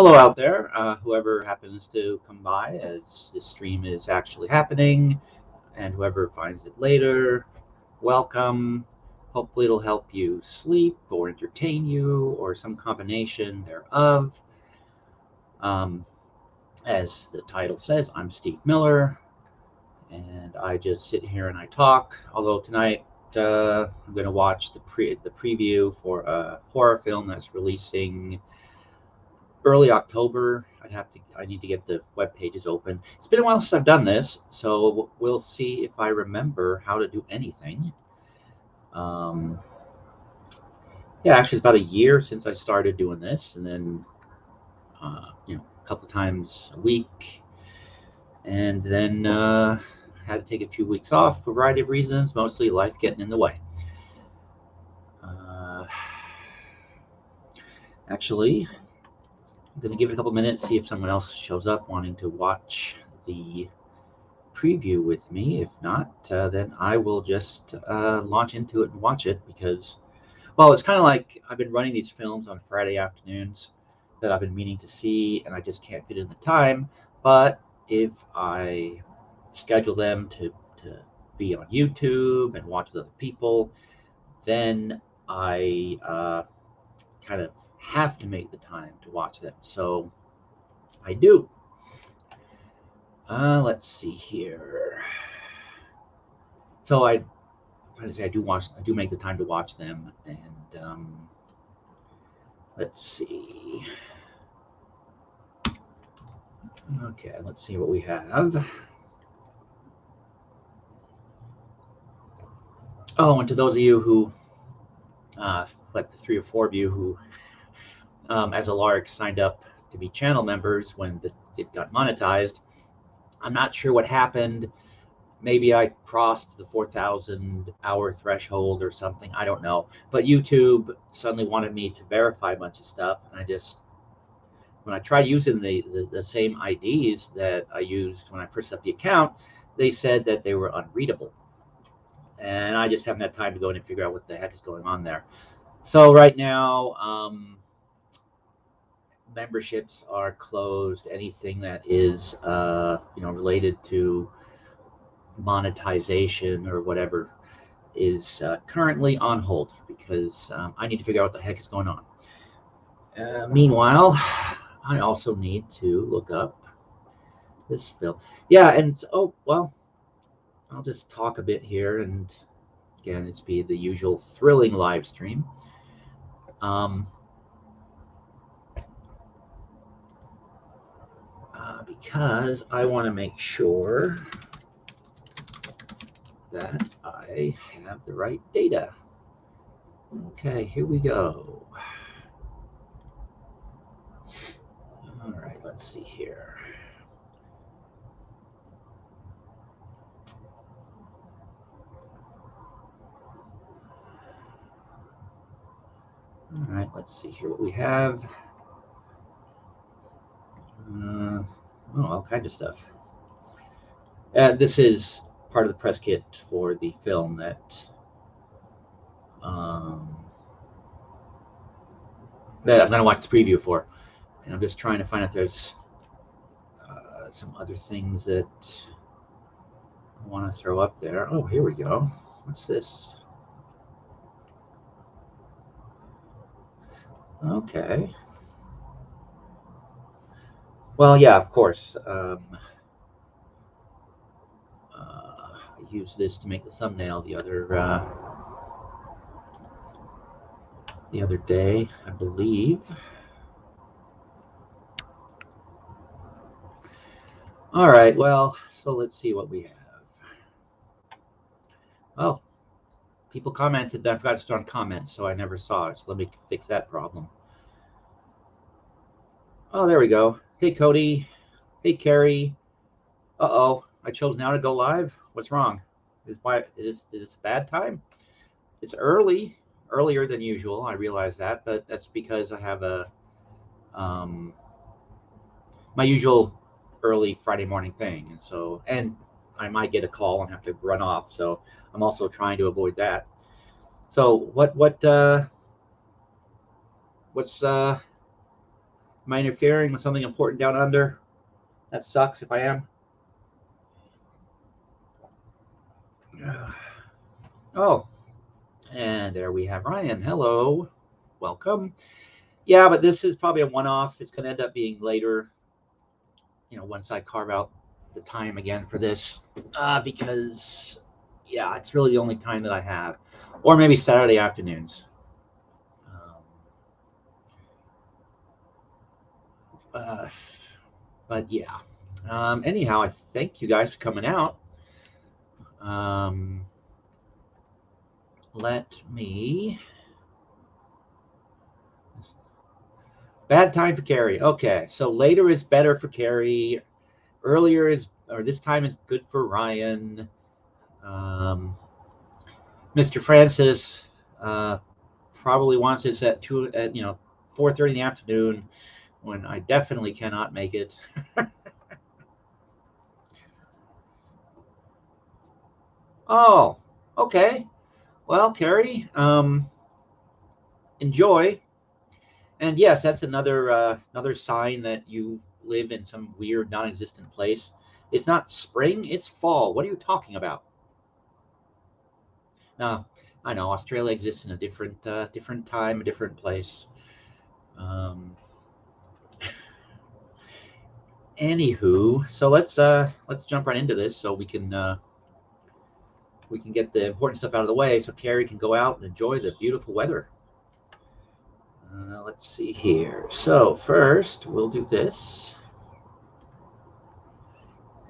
Hello out there, whoever happens to come by as this stream is actually happening, and whoever finds it later, welcome. Hopefully, it'll help you sleep or entertain you or some combination thereof. Um, as the title says, I'm Steve Miller, and I just sit here and I talk. Although tonight I'm going to watch the preview for a horror film that's releasing early October. I need to get the web pages open. It's been a while since I've done this, so we'll see if I remember how to do anything. Um, yeah, actually, it's about a year since I started doing this, and then a couple times a week, and then had to take a few weeks off for a variety of reasons, mostly life getting in the way. Actually, I'm going to give it a couple minutes, see if someone else shows up wanting to watch the preview with me. If not, then I will just launch into it and watch it because, well, it's kind of like I've been running these films on Friday afternoons that I've been meaning to see, and I just can't fit in the time. But if I schedule them to be on YouTube and watch with other people, then I kind of have to make the time to watch them. So I do. Let's see here. So I'm trying to say I do make the time to watch them, and let's see. Okay, let's see what we have. Oh, and to those of you who, like the 3 or 4 of you who, as a lark, signed up to be channel members when it got monetized, I'm not sure what happened. Maybe I crossed the 4,000 hour threshold or something. I don't know. But YouTube suddenly wanted me to verify a bunch of stuff, and when I tried using the same IDs that I used when I first set up the account, they said that they were unreadable. And I just haven't had time to go in and figure out what the heck is going on there. So right now, memberships are closed. Anything that is related to monetization or whatever is currently on hold because I need to figure out what the heck is going on. Meanwhile, I also need to look up this film. Yeah, and I'll just talk a bit here, and again, it's be the usual thrilling live stream. Because I want to make sure that I have the right data. Okay, here we go. All right, let's see here. All right, let's see here what we have. All kinds of stuff. This is part of the press kit for the film that that I'm going to watch the preview for. And I'm just trying to find out if there's some other things that I want to throw up there. Oh, here we go. What's this? Okay. Well, yeah, of course. I used this to make the thumbnail the other day, I believe. All right, well, so let's see what we have. Well, people commented that I forgot to start on comments, so I never saw it. So let me fix that problem. Oh, there we go. Hey, Cody. Hey, Carrie. Uh-oh, I chose now to go live. What's wrong? Is this a bad time? It's earlier than usual. I realize that, but that's because I have my usual early Friday morning thing, and I might get a call and have to run off. So I'm also trying to avoid that. So what's Am I interfering with something important down under? That sucks if I am. Oh, and there we have Ryan. Hello. Welcome. Yeah, but this is probably a one-off. It's going to end up being later, once I carve out the time again for this, because, yeah, it's really the only time that I have. Or maybe Saturday afternoons. But yeah. Anyhow, I thank you guys for coming out. Let me. Bad time for Carrie. Okay, so later is better for Carrie. Earlier is, or this time is good for Ryan. Mr. Francis probably wants this at 4:30 in the afternoon, when I definitely cannot make it. Oh, okay. Well, Carrie, enjoy. And yes, that's another sign that you live in some weird, non-existent place. It's not spring; it's fall. What are you talking about? Now, I know Australia exists in a different time, a different place. Anywho, so let's jump right into this so we can get the important stuff out of the way, so Carrie can go out and enjoy the beautiful weather. Let's see here. So first, we'll do this,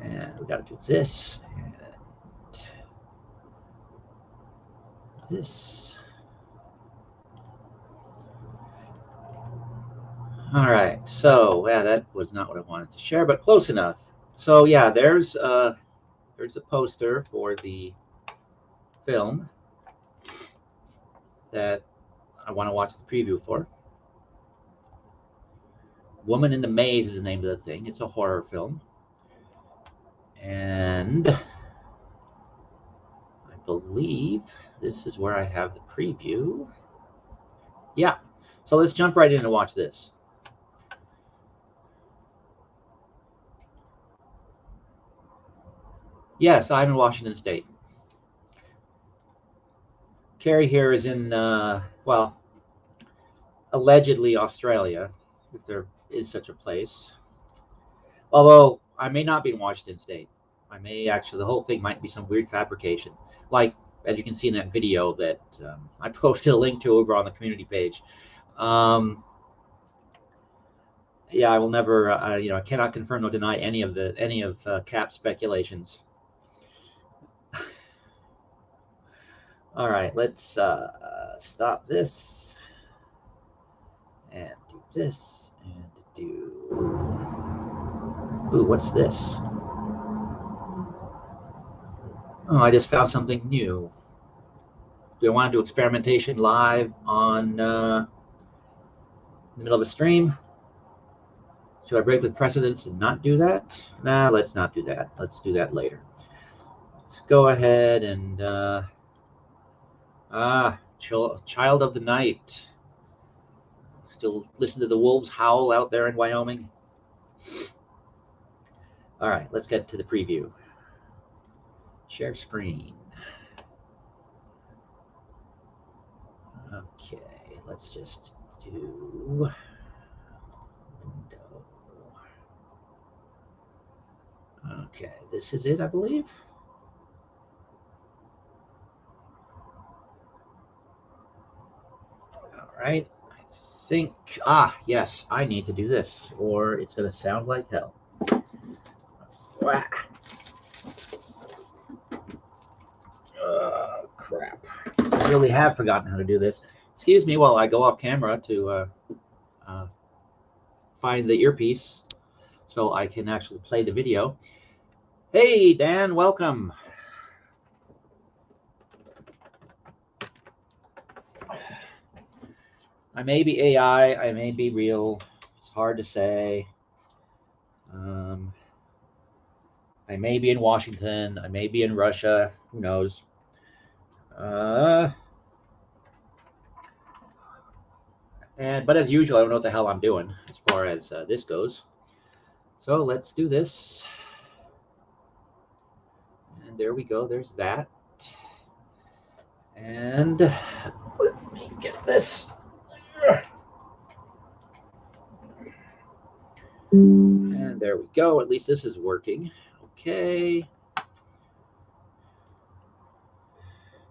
and we got to do this and this. All right. So yeah, that was not what I wanted to share, but close enough. So yeah, there's a poster for the film that I want to watch the preview for. Woman in the Maze is the name of the thing. It's a horror film. And I believe this is where I have the preview. Yeah. So let's jump right in and watch this. Yes, I'm in Washington State. Carrie here is in, well, allegedly Australia, if there is such a place. Although I may not be in Washington State. I may actually, the whole thing might be some weird fabrication. Like, as you can see in that video that I posted a link to over on the community page. Yeah, I will never, I cannot confirm nor deny any of Cap's speculations. All right, let's stop this and do this and do. Ooh, what's this? Oh, I just found something new. Do I want to do experimentation live on in the middle of a stream? Should I break with precedence and not do that? Nah, let's not do that. Let's do that later. Let's go ahead and Child of the Night. Still listen to the wolves howl out there in Wyoming. All right, let's get to the preview. Share screen. Okay, let's just do window. Okay, this is it, I believe. All right, I think, yes, I need to do this, or it's going to sound like hell. Crap. I really have forgotten how to do this. Excuse me while I go off camera to find the earpiece so I can actually play the video. Hey, Dan, welcome. I may be AI, I may be real. It's hard to say. I may be in Washington, I may be in Russia, who knows. But as usual, I don't know what the hell I'm doing as far as this goes. So let's do this. And there we go. There's that. And let me get this. And there we go. At least this is working. Okay.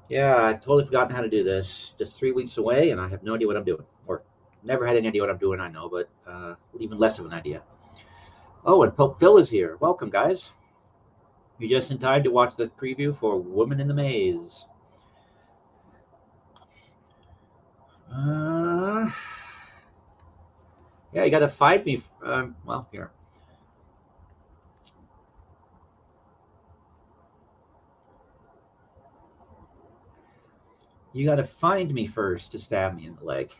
Yeah, I totally forgotten how to do this. Just 3 weeks away, and I have no idea what I'm doing. Or never had any idea what I'm doing, I know, but even less of an idea. Oh, and Pope Phil is here. Welcome, guys. You're just in time to watch the preview for Woman in the Maze. Yeah, you got to find me. Well, here. You got to find me first to stab me in the leg.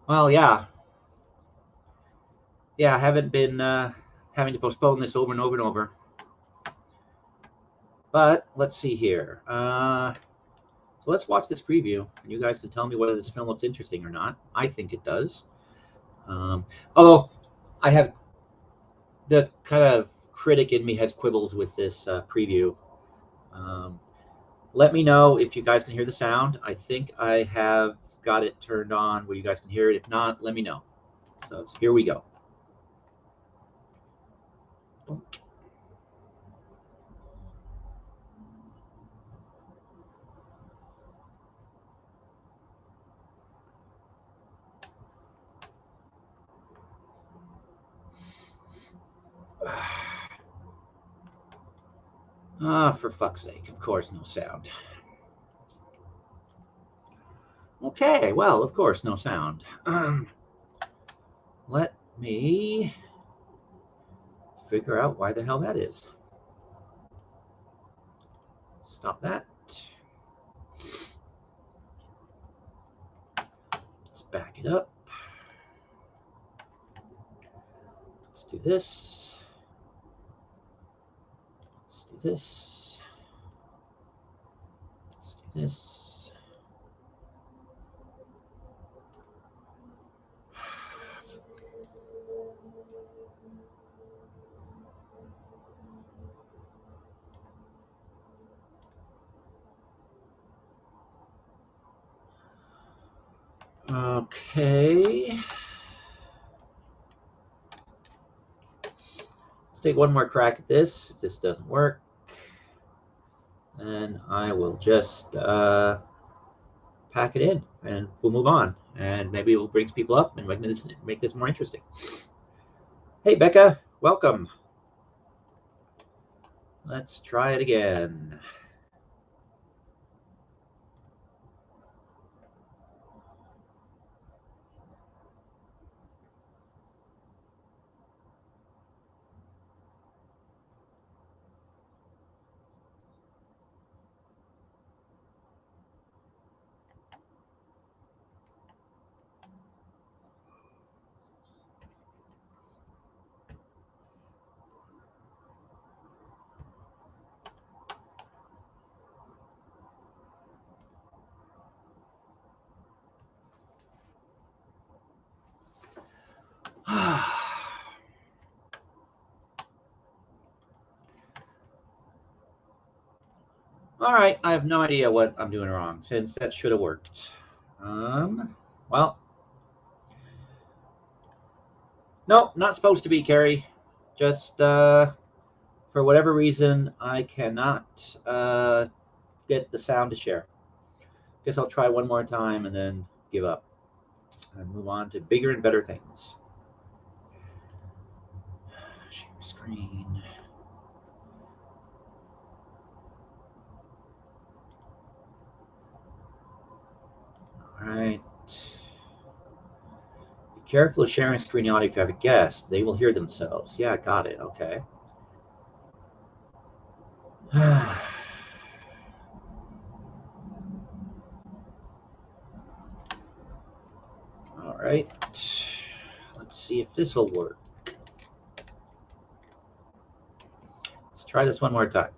Well, yeah. Yeah, I haven't been having to postpone this over and over and over. But let's see here. So let's watch this preview, and you guys can tell me whether this film looks interesting or not. I think it does. Although I have the kind of critic in me has quibbles with this preview. Let me know if you guys can hear the sound. I think I have got it turned on where you guys can hear it. If not, let me know. So here we go. For fuck's sake, of course, no sound. Okay, well, of course, no sound. Let me figure out why the hell that is. Stop that. Let's back it up. Let's do this. Let's do this. Let's do this. Okay. Let's take one more crack at this. If this doesn't work, then I will just pack it in and we'll move on. And maybe it will bring people up and make this more interesting. Hey, Becca, welcome. Let's try it again. All right, I have no idea what I'm doing wrong since that should have worked. Well, no, not supposed to be, Carrie. Just for whatever reason, I cannot get the sound to share. Guess I'll try one more time and then give up and move on to bigger and better things. Share screen. All right. Be careful of sharing screen audio if you have a guest. They will hear themselves. Yeah, got it. Okay. All right. Let's see if this will work. Let's try this one more time.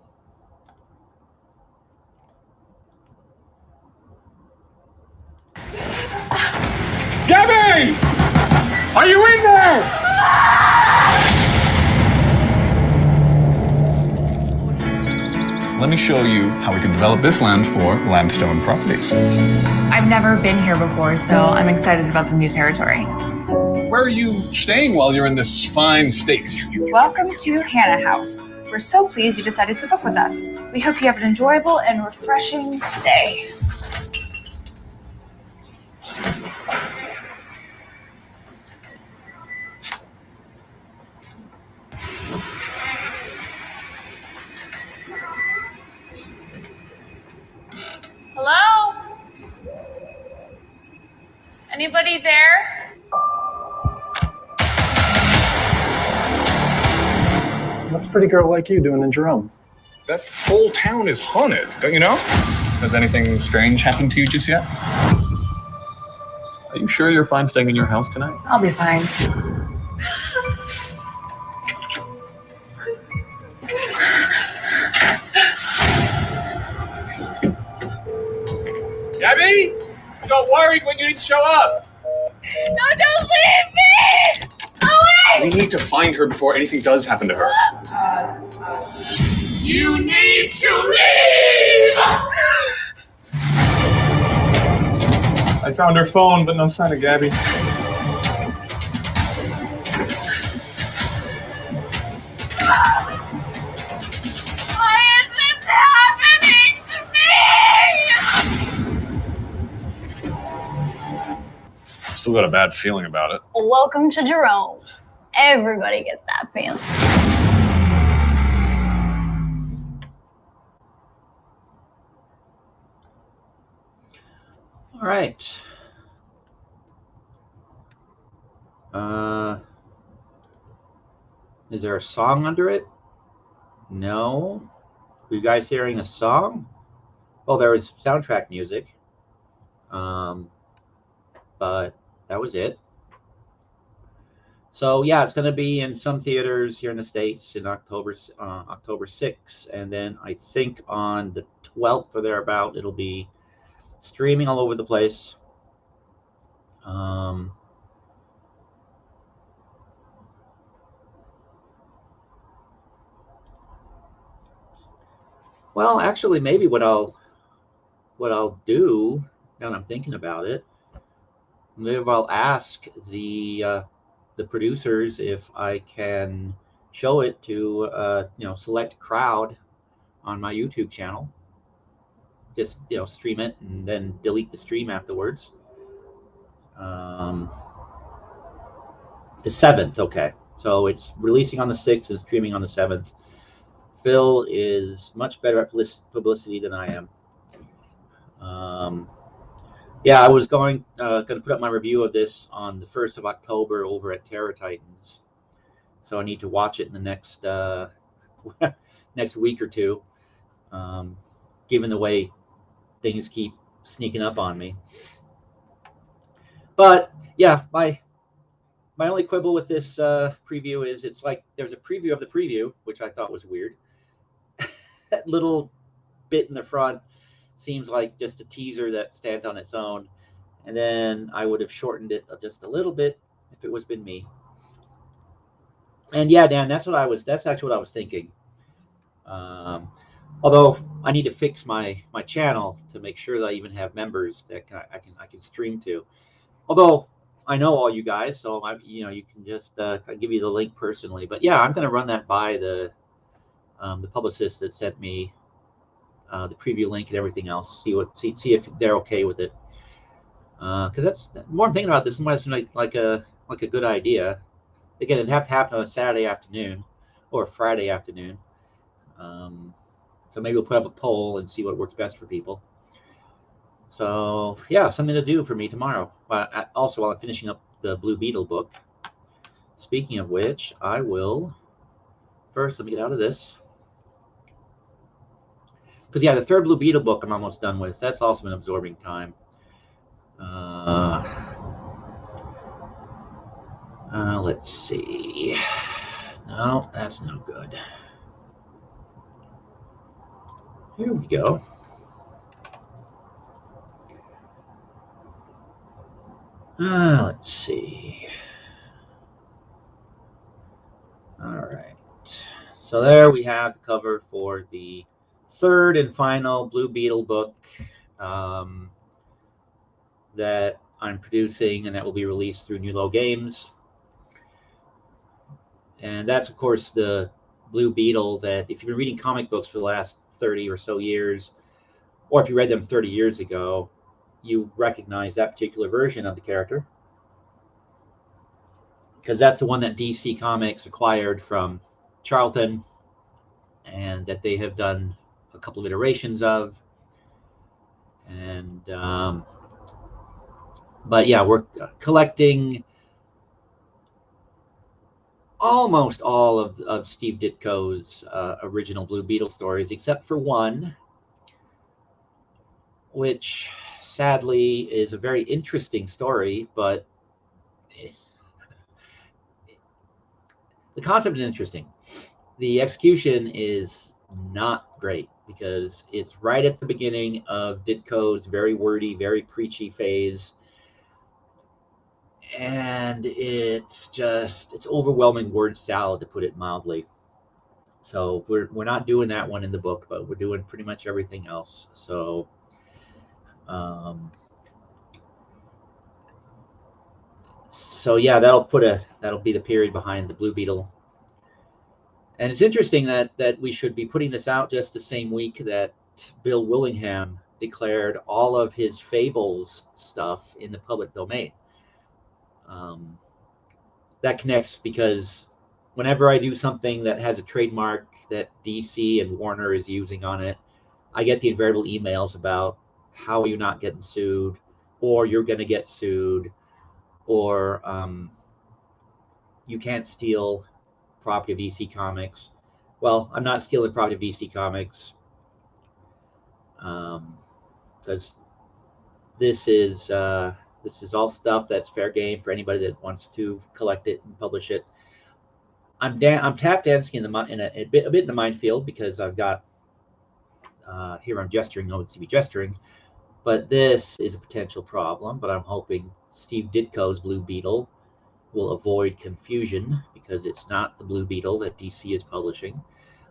Gabby! Are you in there? Let me show you how we can develop this land for Landstone Properties. I've never been here before, so I'm excited about the new territory. Where are you staying while you're in this fine state? Welcome to Hannah House. We're so pleased you decided to book with us. We hope you have an enjoyable and refreshing stay. Hello? Anybody there? What's a pretty girl like you doing in Jerome? That whole town is haunted, don't you know? Has anything strange happened to you just yet? Are you sure you're fine staying in your house tonight? I'll be fine. Gabby? I got worried when you didn't show up. No, don't leave me! Away! We need to find her before anything does happen to her. You need to leave! I found her phone, but no sign of Gabby. Why is this happening to me? Still got a bad feeling about it. Welcome to Jerome. Everybody gets that feeling. All right. Is there a song under it? No. Were you guys hearing a song? Well, there was soundtrack music. But that was it. So yeah, it's going to be in some theaters here in the States in October 6th, and then I think on the 12th or thereabout it'll be streaming all over the place. Well, actually, maybe what I'll do now that I'm thinking about it, maybe I'll ask the producers if I can show it to select crowd on my YouTube channel. Just stream it and then delete the stream afterwards. The 7th, okay. So it's releasing on the 6th and streaming on the 7th. Phil is much better at publicity than I am. Yeah, I was going to put up my review of this on the 1st of October over at Terror Titans. So I need to watch it in the next next week or two, given the way things keep sneaking up on me. But yeah, my only quibble with this preview is it's like there's a preview of the preview, which I thought was weird. That little bit in the front seems like just a teaser that stands on its own, and then I would have shortened it just a little bit if it was been me. And yeah, Dan, that's actually what I was thinking. Although I need to fix my channel to make sure that I even have members that I can stream to. Although I know all you guys, so you can just I'll give you the link personally. But yeah, I'm going to run that by the publicist that sent me the preview link and everything else. See if they're okay with it. Because that's more I'm thinking about this. More like a good idea. Again, it'd have to happen on a Saturday afternoon or a Friday afternoon. So maybe we'll put up a poll and see what works best for people. So yeah, something to do for me tomorrow. But also while I'm finishing up the Blue Beetle book. Speaking of which, I will first let me get out of this. Because yeah, the third Blue Beetle book I'm almost done with. That's also been absorbing time. Let's see. No, that's no good. Here we go. Let's see. All right. So there we have the cover for the third and final Blue Beetle book that I'm producing and that will be released through New Low Games. And that's, of course, the Blue Beetle that if you've been reading comic books for the last 30 or so years, or if you read them 30 years ago, you recognize that particular version of the character, because that's the one that DC Comics acquired from Charlton and that they have done a couple of iterations of. And but yeah, we're collecting almost all of Steve Ditko's original Blue Beetle stories, except for one, which sadly is a very interesting story, but the concept is interesting. The execution is not great because it's right at the beginning of Ditko's very wordy, very preachy phase. And it's overwhelming word salad, to put it mildly. So we're not doing that one in the book, but we're doing pretty much everything else. So yeah, that'll be the period behind the Blue Beetle. And it's interesting that we should be putting this out just the same week that Bill Willingham declared all of his Fables stuff in the public domain. That connects because whenever I do something that has a trademark that DC and Warner is using on it, I get the invariable emails about how are you not getting sued, or you're going to get sued, or you can't steal property of DC Comics. Well, I'm not stealing property of DC Comics because this is all stuff that's fair game for anybody that wants to collect it and publish it. I'm tap dancing a bit in the minefield because I've got here I'm gesturing, no one see me gesturing, but this is a potential problem. But I'm hoping Steve Ditko's Blue Beetle will avoid confusion because it's not the Blue Beetle that DC is publishing.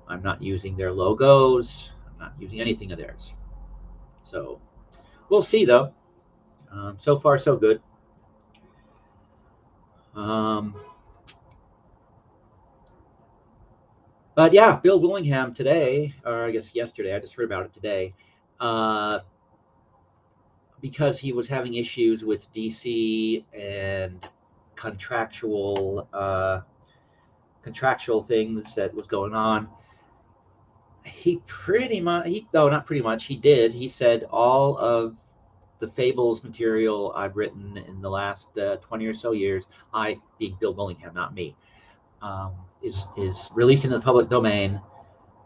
I'm not using their logos. I'm not using anything of theirs. So we'll see, though. So far, so good. But yeah, Bill Willingham today, or I guess yesterday, I just heard about it today, because he was having issues with DC and contractual things that was going on. He did. He said all of the Fables material I've written in the last 20 or so years, I being Bill Willingham, not me, is released into the public domain,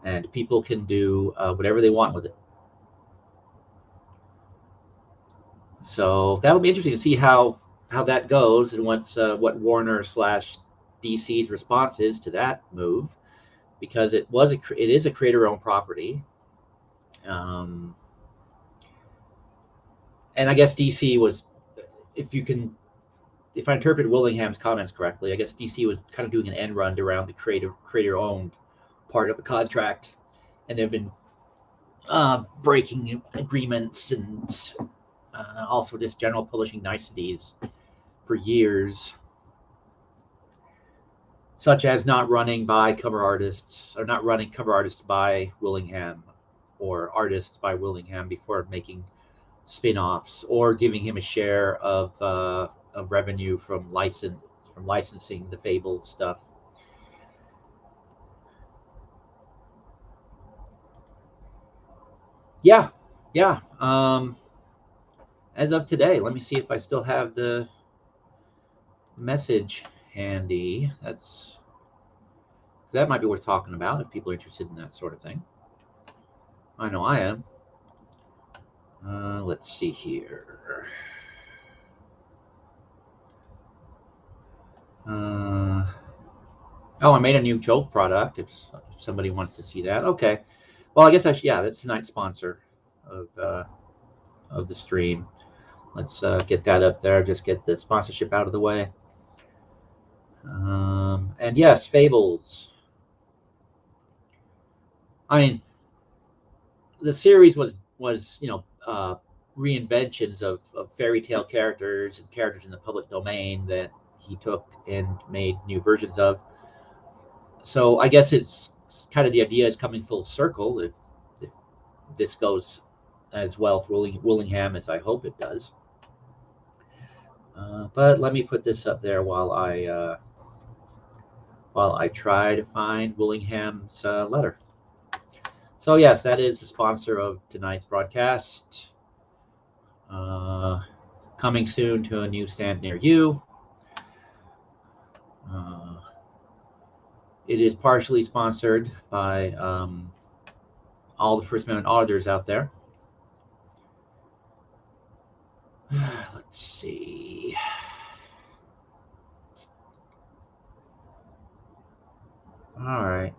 and people can do whatever they want with it. So that'll be interesting to see how that goes and what Warner / DC's response is to that move, because it is a creator-owned property. And I guess DC was, if I interpret Willingham's comments correctly, I guess DC was kind of doing an end run around the creator-owned part of the contract, and they've been breaking agreements and also just general publishing niceties for years, such as not running cover artists by Willingham or artists by Willingham before making spin-offs, or giving him a share of revenue from licensing the Fable stuff. Yeah. As of today, let me see if I still have the message handy. That might be worth talking about if people are interested in that sort of thing. I know I am. Let's see here. I made a new joke product. If somebody wants to see that, okay. Well, I guess that's tonight's sponsor of the stream. Let's get that up there. Just get the sponsorship out of the way. And yes, Fables. I mean, the series was reinventions of fairy tale characters and characters in the public domain that he took and made new versions of. So I guess it's kind of the idea is coming full circle if this goes as well for Willingham as I hope it does. But let me put this up there while I try to find Willingham's letter. So yes, that is the sponsor of tonight's broadcast. Coming soon to a newsstand near you. It is partially sponsored by all the First Amendment auditors out there. Let's see. All right.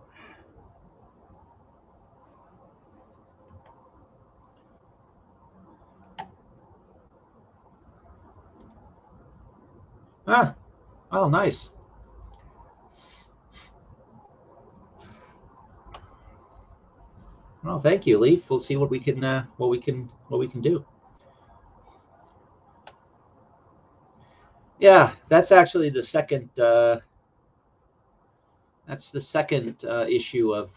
Oh, nice. Well, thank you, Leaf. We'll see what we can do. Yeah, that's actually the second. That's the second issue of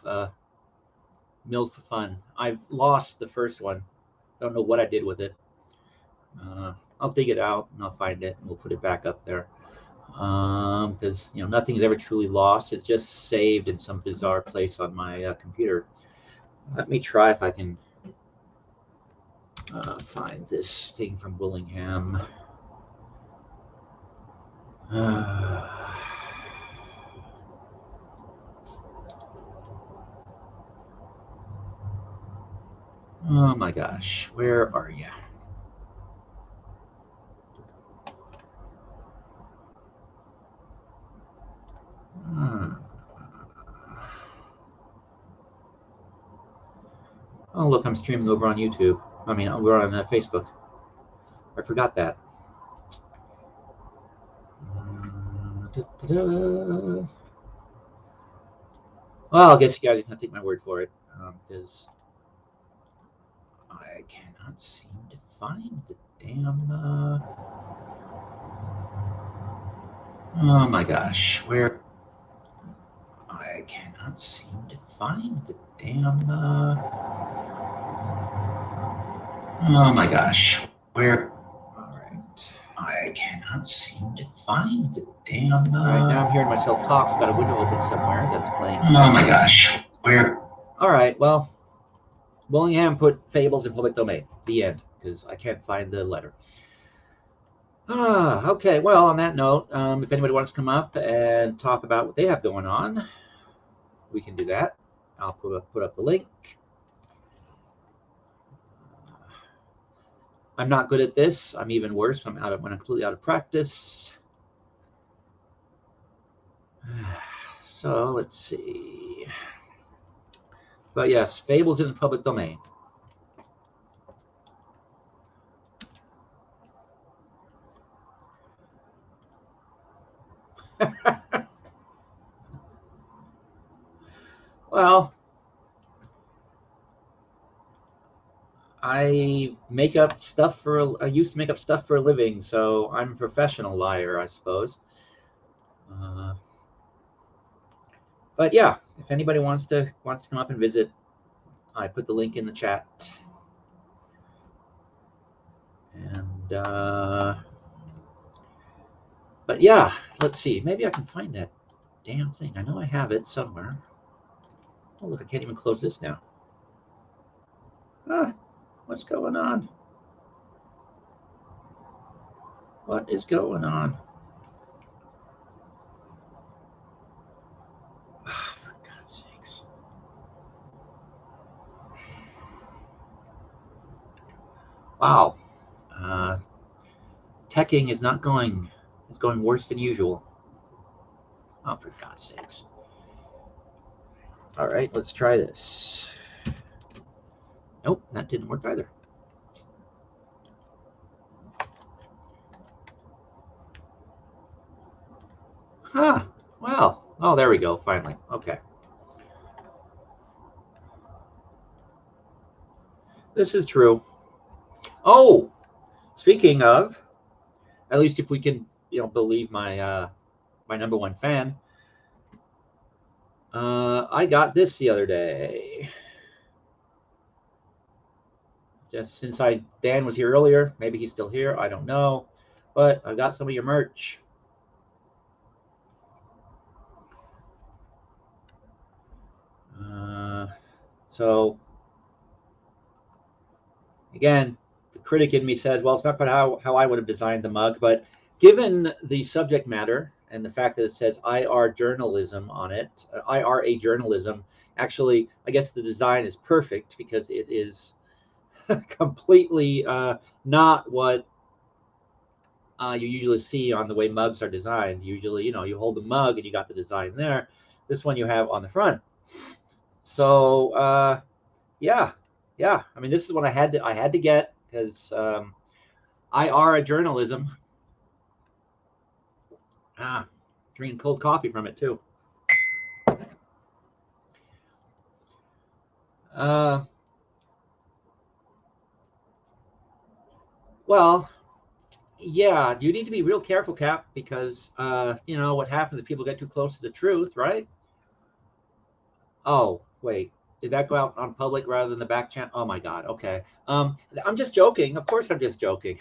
Mill for Fun. I've lost the first one. Don't know what I did with it. I'll dig it out and I'll find it and we'll put it back up there. Because nothing is ever truly lost. It's just saved in some bizarre place on my computer. Let me try if I can find this thing from Willingham. Oh my gosh, where are you? Oh, look, I'm streaming over on YouTube. I mean, we're on Facebook. I forgot that. Well, I guess you guys can take my word for it, because I cannot seem to find the damn... Oh my gosh, where... I cannot seem to find the damn... Oh my gosh, where... Alright, I cannot seem to find the damn... Alright, now I'm hearing myself talk, so I've got a window open somewhere that's playing... Oh my gosh, where... Alright, well, Willingham put Fables in public domain. The end, because I can't find the letter. Okay, well, on that note, if anybody wants to come up and talk about what they have going on, we can do that. I'll put up the link. I'm not good at this. I'm even worse when I'm completely out of practice. So let's see. But yes, Fables in the public domain. Well, I used to make up stuff for a living, so I'm a professional liar, I suppose. But yeah, if anybody wants to come up and visit, I put the link in the chat. And but yeah, let's see. Maybe I can find that damn thing. I know I have it somewhere. Oh look, I can't even close this now. What's going on? What is going on? For God's sakes. Wow. Teching is not going, it's going worse than usual. Oh, for God's sakes. All right, let's try this. Nope, that didn't work either. Huh. Well. Oh, there we go. Finally. Okay. This is true. Oh, speaking of, at least if we can, believe my my number one fan, I got this the other day. Just since Dan was here earlier, maybe he's still here. I don't know, but I got some of your merch. So again, the critic in me says, well, it's not quite how I would have designed the mug, but given the subject matter and the fact that it says IR journalism on it, IRA journalism, actually, I guess the design is perfect because it is completely not what you usually see on the way mugs are designed. Usually, you hold the mug and you got the design there. This one you have on the front. So yeah. I mean, this is what I had to get because IR journalism. Drinking cold coffee from it too. Well, yeah, you need to be real careful, Cap, because what happens if people get too close to the truth, right? Oh, wait. Did that go out on public rather than the back channel? Oh my God. Okay. I'm just joking. Of course I'm just joking.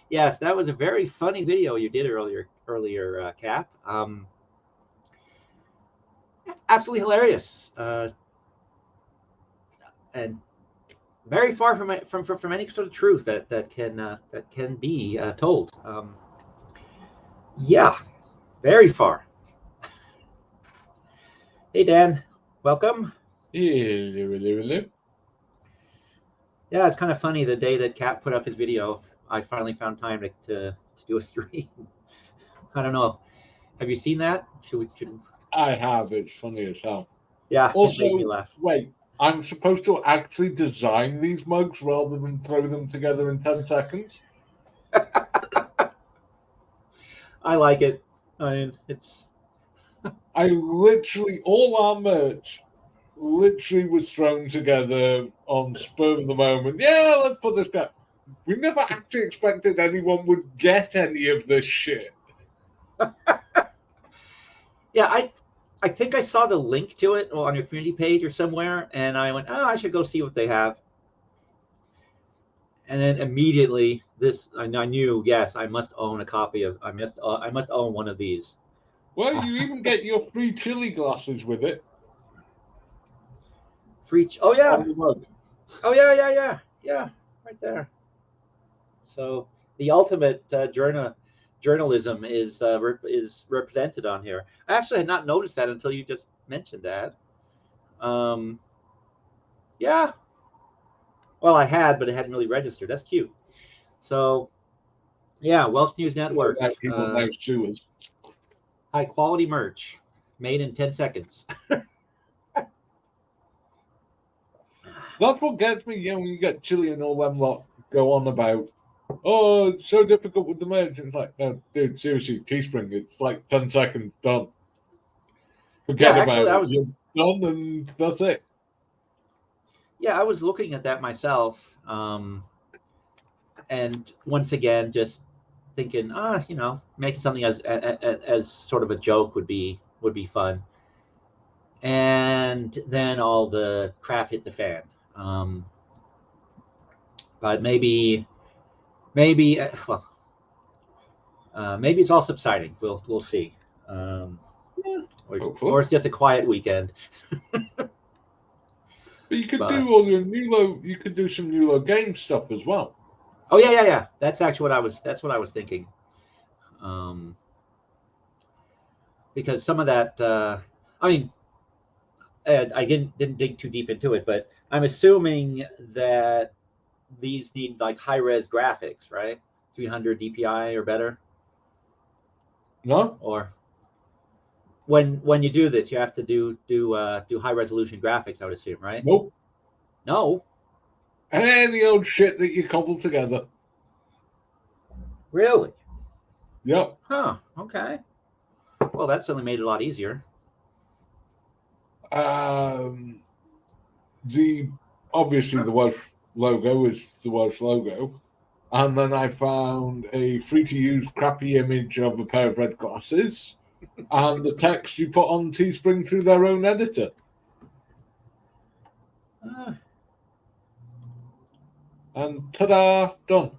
Yes, that was a very funny video you did earlier, Cap. Absolutely hilarious. And very far from any sort of truth that can be told. Yeah, very far. Hey Dan, welcome. Hello. Yeah, it's kind of funny. The day that Cap put up his video, I finally found time to do a stream. I don't know. Have you seen that? Should I have. It's funny as hell. Yeah. Also, it made me laugh. wait. I'm supposed to actually design these mugs rather than throw them together in 10 seconds? I like it. I mean, it's... I literally, all our merch literally was thrown together on spur of the moment. Yeah, let's put this down. We never actually expected anyone would get any of this shit. Yeah, I think I saw the link to it on your community page or somewhere, and I went, oh, I should go see what they have. And then immediately, I knew, yes, I must own a copy of. I must own one of these. Well, you even get your free chili glasses with it. Oh yeah. On the mug. Oh yeah, right there. So the ultimate journalism is represented on here. I actually had not noticed that until you just mentioned that. Yeah. Well, I had, but it hadn't really registered. That's cute. So, yeah, Welsh News Network. High quality merch, made in 10 seconds. That's what gets me, when you get Chili and all them lot go on about, oh, it's so difficult with the merch. It's like, no, dude, seriously, Teespring, it's like 10 seconds, done. Forget about it. You're done, and that's it. Yeah, I was looking at that myself, and once again, just thinking, making something as sort of a joke would be fun. And then all the crap hit the fan. But maybe it's all subsiding. We'll see. Or it's just a quiet weekend. But you could do all your you could do some Nulo game stuff as well. Oh yeah. That's actually what I was thinking. Because some of that, I didn't dig too deep into it, but I'm assuming that these need like high res graphics, right? 300 DPI or better. No. Or when you do this, you have to do high resolution graphics, I would assume, right? Nope. No. Any old shit that you cobble together. Really? Yep. Huh. Okay. Well, that certainly made it a lot easier. Obviously the Welsh logo is the Welsh logo, and then I found a free-to-use crappy image of a pair of red glasses, and the text you put on Teespring through their own editor. And ta-da, done.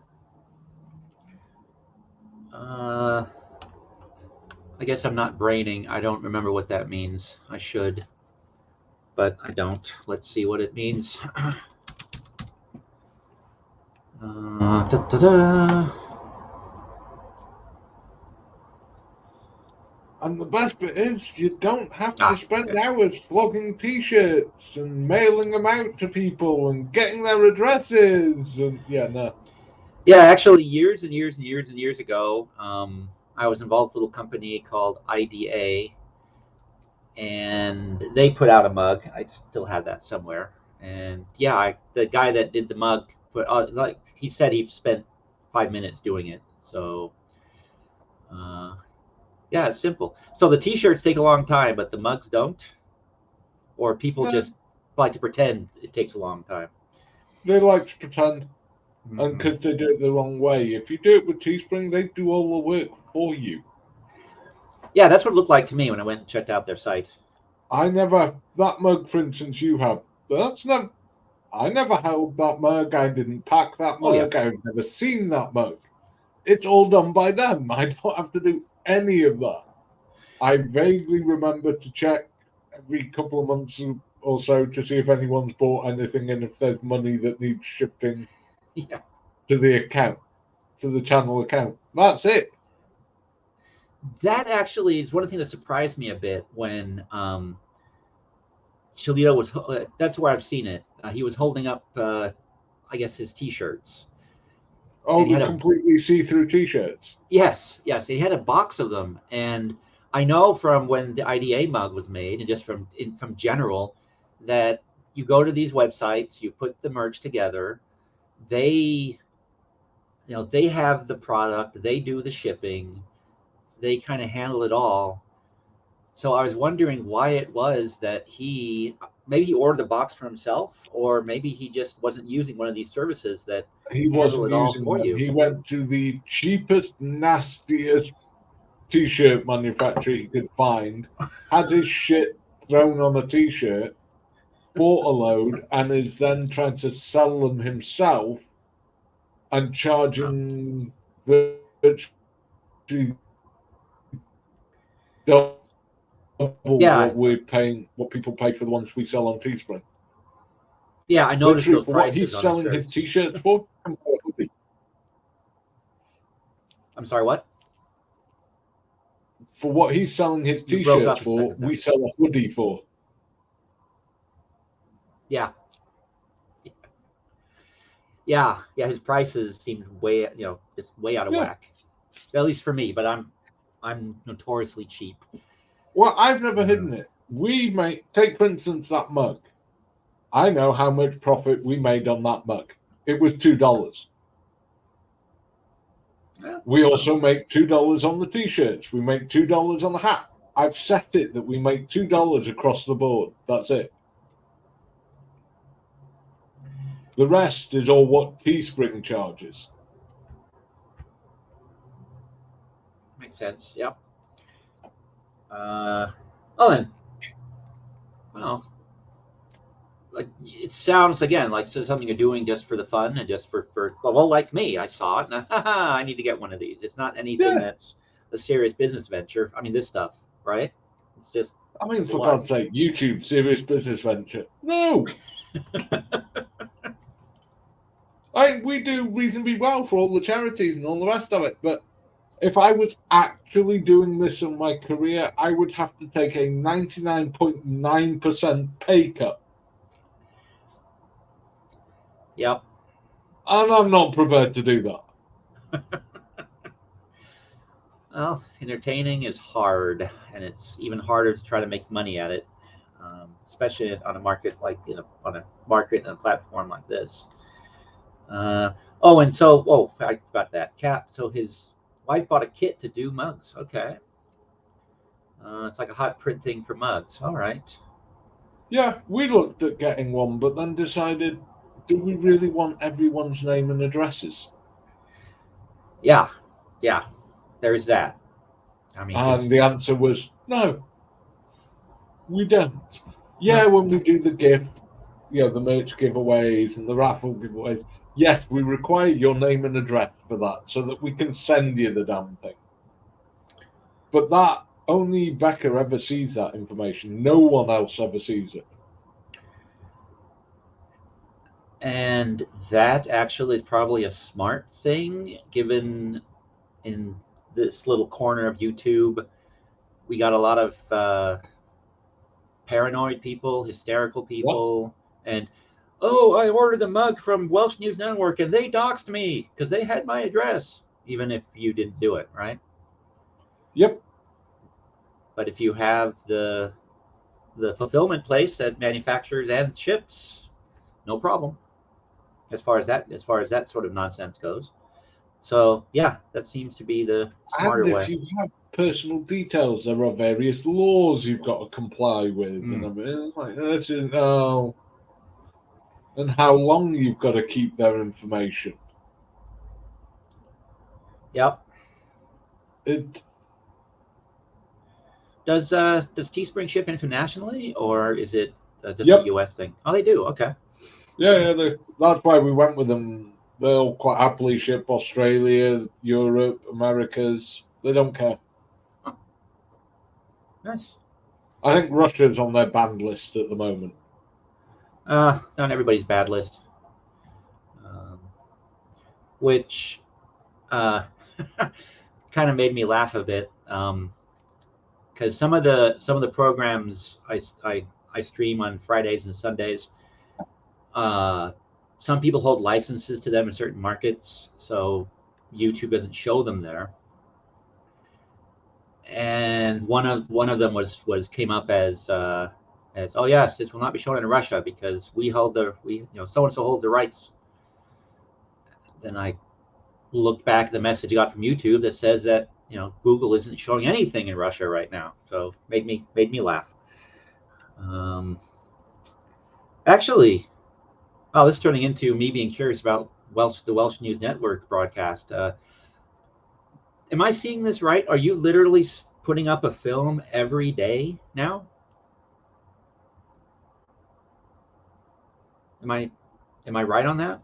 I guess I'm not braining. I don't remember what that means. I should, but I don't. Let's see what it means. Da-da-da. And the best bit is you don't have to spend okay. hours flogging T-shirts and mailing them out to people and getting their addresses. And Yeah, actually, years and years and years and years ago, I was involved with a little company called IDA, and they put out a mug. I still have that somewhere. And yeah, the guy that did the mug like he said, he spent 5 minutes doing it. So, yeah, it's simple. So the T-shirts take a long time, but the mugs don't, or people just like to pretend it takes a long time. They like to pretend. And because they do it the wrong way. If you do it with Teespring, they do all the work for you. Yeah, that's what it looked like to me when I went and checked out their site. That mug, for instance, you have. I never held that mug. I didn't pack that mug. I've never seen that mug. It's all done by them. I don't have to do any of that. I vaguely remember to check every couple of months or so to see if anyone's bought anything and if there's money that needs shifting. Yeah. To the account, to the channel account. That's it. That actually is one of the things that surprised me a bit when Cholito was. That's where I've seen it. He was holding up, I guess, his T-shirts. Oh, the completely see-through T-shirts. Yes. He had a box of them, and I know from when the IDA mug was made, and just from general, that you go to these websites, you put the merch together. They have the product, they do the shipping, they kind of handle it all. So I was wondering why it was that maybe he ordered the box for himself, or maybe he just wasn't using one of these services that he wasn't using for you. He went to the cheapest, nastiest T-shirt manufacturer he could find, had his shit thrown on a T-shirt, bought a load, and is then trying to sell them himself and charging virtually double what people pay for the ones we sell on Teespring. Yeah, I noticed those prices. What he's selling his T-shirts for. I'm sorry, what? For what he's selling his T-shirts for, we sell a hoodie for. Yeah, his prices seemed way, just way out of whack. At least for me, but I'm notoriously cheap. Well, I've never hidden it. Take for instance that mug. I know how much profit we made on that mug. It was $2. We also make $2 on the T-shirts. We make $2 on the hat. I've set it that we make $2 across the board. That's it. The rest is all what Teespring charges. Makes sense. Yep. Like it sounds again like something you're doing just for the fun and just for like me. I saw it and I need to get one of these. It's not anything that's a serious business venture. I mean, this stuff, right? It's just. I mean, for God's sake, YouTube serious business venture? No. We do reasonably well for all the charities and all the rest of it, but if I was actually doing this in my career, I would have to take a 99.9% pay cut. Yep. And I'm not prepared to do that. Well, entertaining is hard, and it's even harder to try to make money at it, especially on a market like on a market and a platform like this. I forgot that. Cap. So his wife bought a kit to do mugs. Okay. It's like a hot print thing for mugs. All right. Yeah, we looked at getting one, but then decided, do we really want everyone's name and addresses? Yeah. There's that. I mean, And the answer was no, we don't. Yeah, when we do the gift, the merch giveaways and the raffle giveaways, yes, we require your name and address for that so that we can send you the damn thing. But that only Becca ever sees that information. No one else ever sees it. And that actually is probably a smart thing, given in this little corner of YouTube, we got a lot of paranoid people, hysterical people, and I ordered the mug from Welsh News Network and they doxed me because they had my address, even if you didn't do it, right? Yep. But if you have the fulfillment place that manufactures and ships, no problem. As far as that sort of nonsense goes. So yeah, that seems to be the smarter way. And if you have personal details, there are various laws you've got to comply with, and I mean, it's like and how long you've got to keep their information. Yep. Does Teespring ship internationally, or is it just a US thing? Oh, they do. Okay. Yeah, that's why we went with them. They'll quite happily ship Australia, Europe, Americas. They don't care. Oh. Nice. I think Russia's on their banned list at the moment. Not everybody's bad list. Which kind of made me laugh a bit. Because some of the programs I stream on Fridays and Sundays, some people hold licenses to them in certain markets, so YouTube doesn't show them there. And one of them came up as oh yes, this will not be shown in Russia because so and so hold the rights. Then I looked back at the message I got from YouTube that says that Google isn't showing anything in Russia right now, so made me laugh. Actually, this is turning into me being curious about the Welsh News Network broadcast. Am I seeing this right? Are you literally putting up a film every day now? Am I right on that?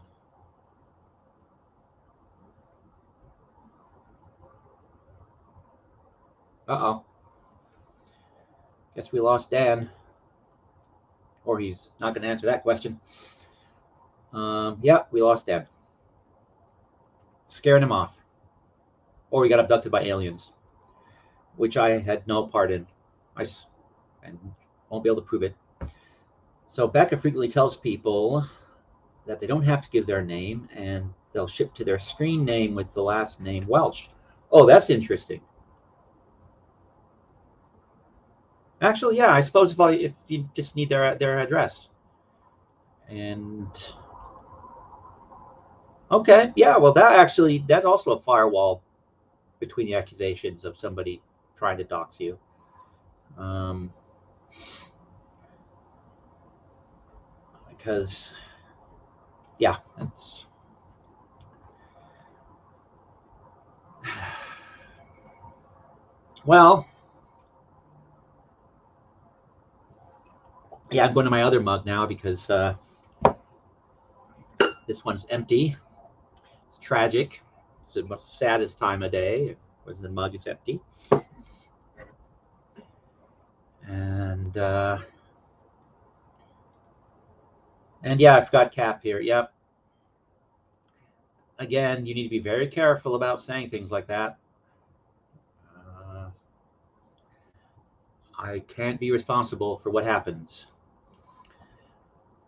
Uh-oh. Guess we lost Dan. Or he's not going to answer that question. Yeah, we lost Dan. Scaring him off. Or he got abducted by aliens, which I had no part in. And won't be able to prove it. So Becca frequently tells people that they don't have to give their name, and they'll ship to their screen name with the last name Welsh. Oh, that's interesting. Actually, yeah, I suppose if you just need their address. And okay, yeah, well, that's also a firewall between the accusations of somebody trying to dox you. Because, yeah, that's. Well, yeah, I'm going to my other mug now because this one's empty. It's tragic. It's the most saddest time of day when the mug is empty. And yeah, I've got Cap here. Yep. Again, you need to be very careful about saying things like that. I can't be responsible for what happens.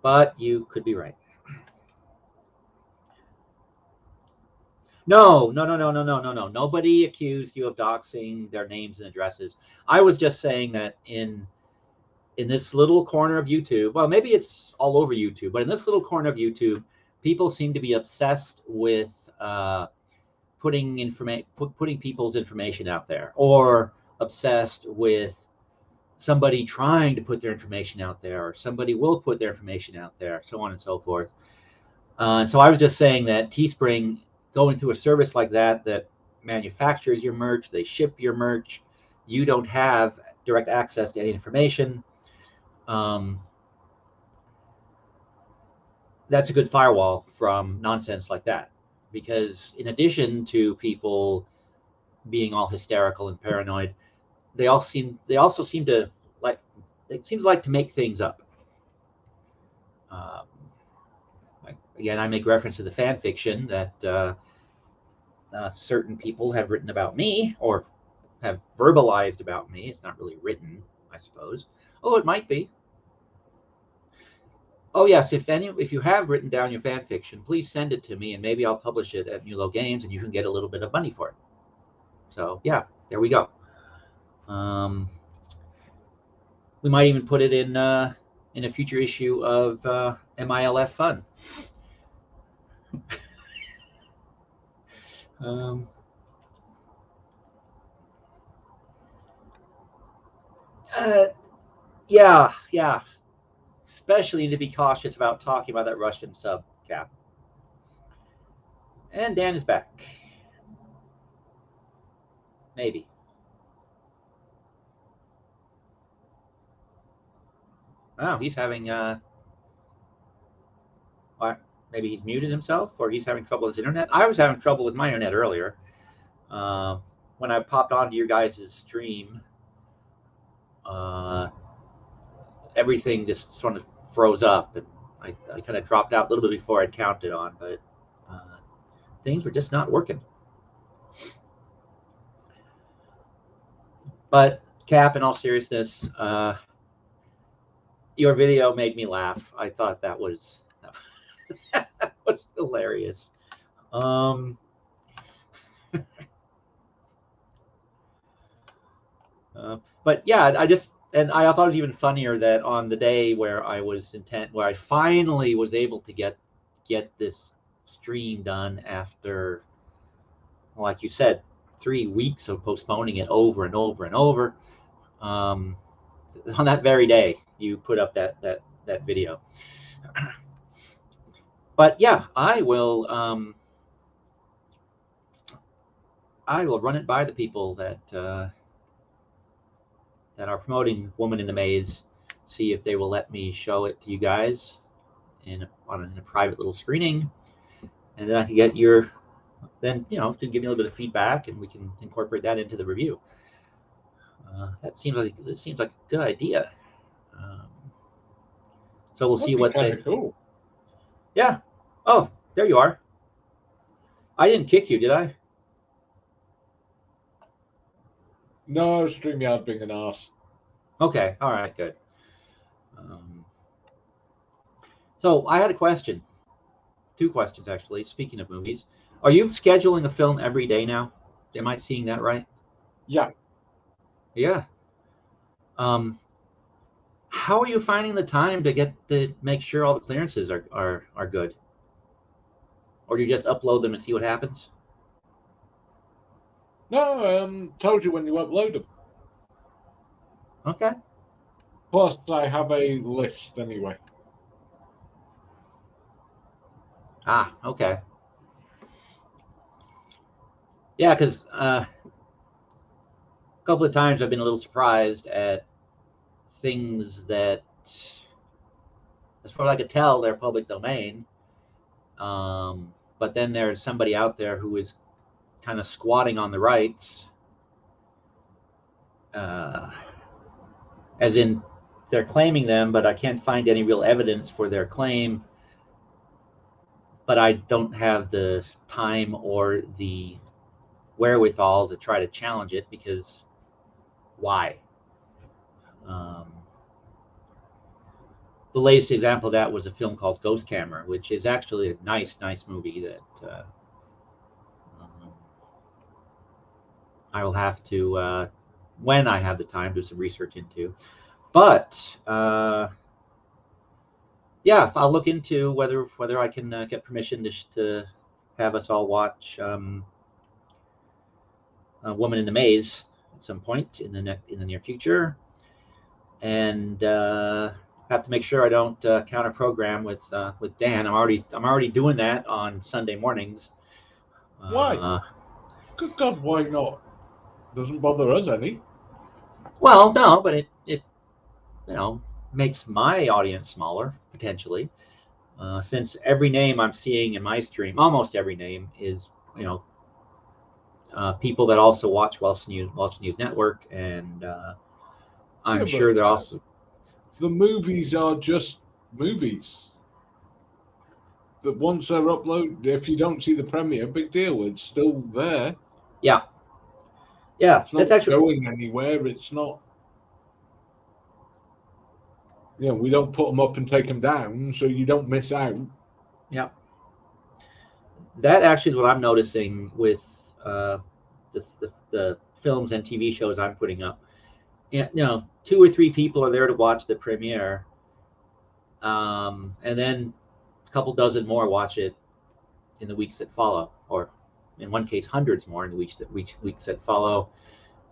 But you could be right. No. Nobody accused you of doxing their names and addresses. I was just saying that in this little corner of YouTube, well, maybe it's all over YouTube, but in this little corner of YouTube, people seem to be obsessed with putting people's information out there, or obsessed with somebody trying to put their information out there, or somebody will put their information out there, so on and so forth. So I was just saying that Teespring, going through a service like that manufactures your merch, they ship your merch, you don't have direct access to any information. That's a good firewall from nonsense like that, because in addition to people being all hysterical and paranoid, they also seem to like, it seems like to make things up. Again, I make reference to the fan fiction that certain people have written about me, or have verbalized about me. It's not really written, I suppose. Oh, it might be. Oh yes, if you have written down your fan fiction, please send it to me, and maybe I'll publish it at Mulo Games, and you can get a little bit of money for it. So yeah, there we go. We might even put it in a future issue of MILF Fun. Yeah. Especially need to be cautious about talking about that Russian sub, Cap. And Dan is back. Maybe. Oh, he's having what? Maybe he's muted himself, or he's having trouble with his internet. I was having trouble with my internet earlier. When I popped onto your guys' stream, everything just sort of froze up, and I kind of dropped out a little bit before I'd counted on, but things were just not working. But Cap, in all seriousness, your video made me laugh. I thought that was that was hilarious. But yeah, I thought it was even funnier that on the day where where I finally was able to get this stream done after, like you said, 3 weeks of postponing it over and over and over. On that very day, you put up that video. But yeah, I will run it by the people that are promoting Woman in the Maze, see if they will let me show it to you guys in a private little screening, and then I can get to give me a little bit of feedback, and we can incorporate that into the review. That seems like a good idea. So we'll see what they. Cool. Yeah. Oh, there you are. I didn't kick you, did I? No, StreamYard being an arse. Okay. All right. Good. So I had a question. 2 questions, actually. Speaking of movies, are you scheduling a film every day now? Am I seeing that right? Yeah. Yeah. How are you finding the time to make sure all the clearances are good? Or do you just upload them and see what happens? No, told you when you upload them. Okay. Plus, I have a list anyway. Ah, okay. Yeah, because a couple of times I've been a little surprised at things that, as far as I could tell, they're public domain. But then there's somebody out there who is kind of squatting on the rights, as in they're claiming them, but I can't find any real evidence for their claim. But I don't have the time or the wherewithal to try to challenge it, because why? The latest example of that was a film called Ghost Camera, which is actually a nice movie that I will have to, when I have the time, do some research into. But yeah, I'll look into whether I can get permission to have us all watch Woman in the Maze. some point in the near future, and have to make sure I don't counter program with Dan. I'm already doing that on Sunday mornings. Why? Good God, why not? Doesn't bother us any. Well, no, but it makes my audience smaller potentially, since every name I'm seeing in my stream, almost every name is people that also watch Welsh News Network, and I'm sure they're also. The movies are just movies. That once they're uploaded, if you don't see the premiere, big deal. It's still there. Yeah, It's not that's actually going anywhere. It's not. We don't put them up and take them down, so you don't miss out. Yeah. That actually is what I'm noticing with the films and TV shows I'm putting up. 2 or 3 people are there to watch the premiere, and then a couple dozen more watch it in the weeks that follow, or in one case, hundreds more in the weeks that follow.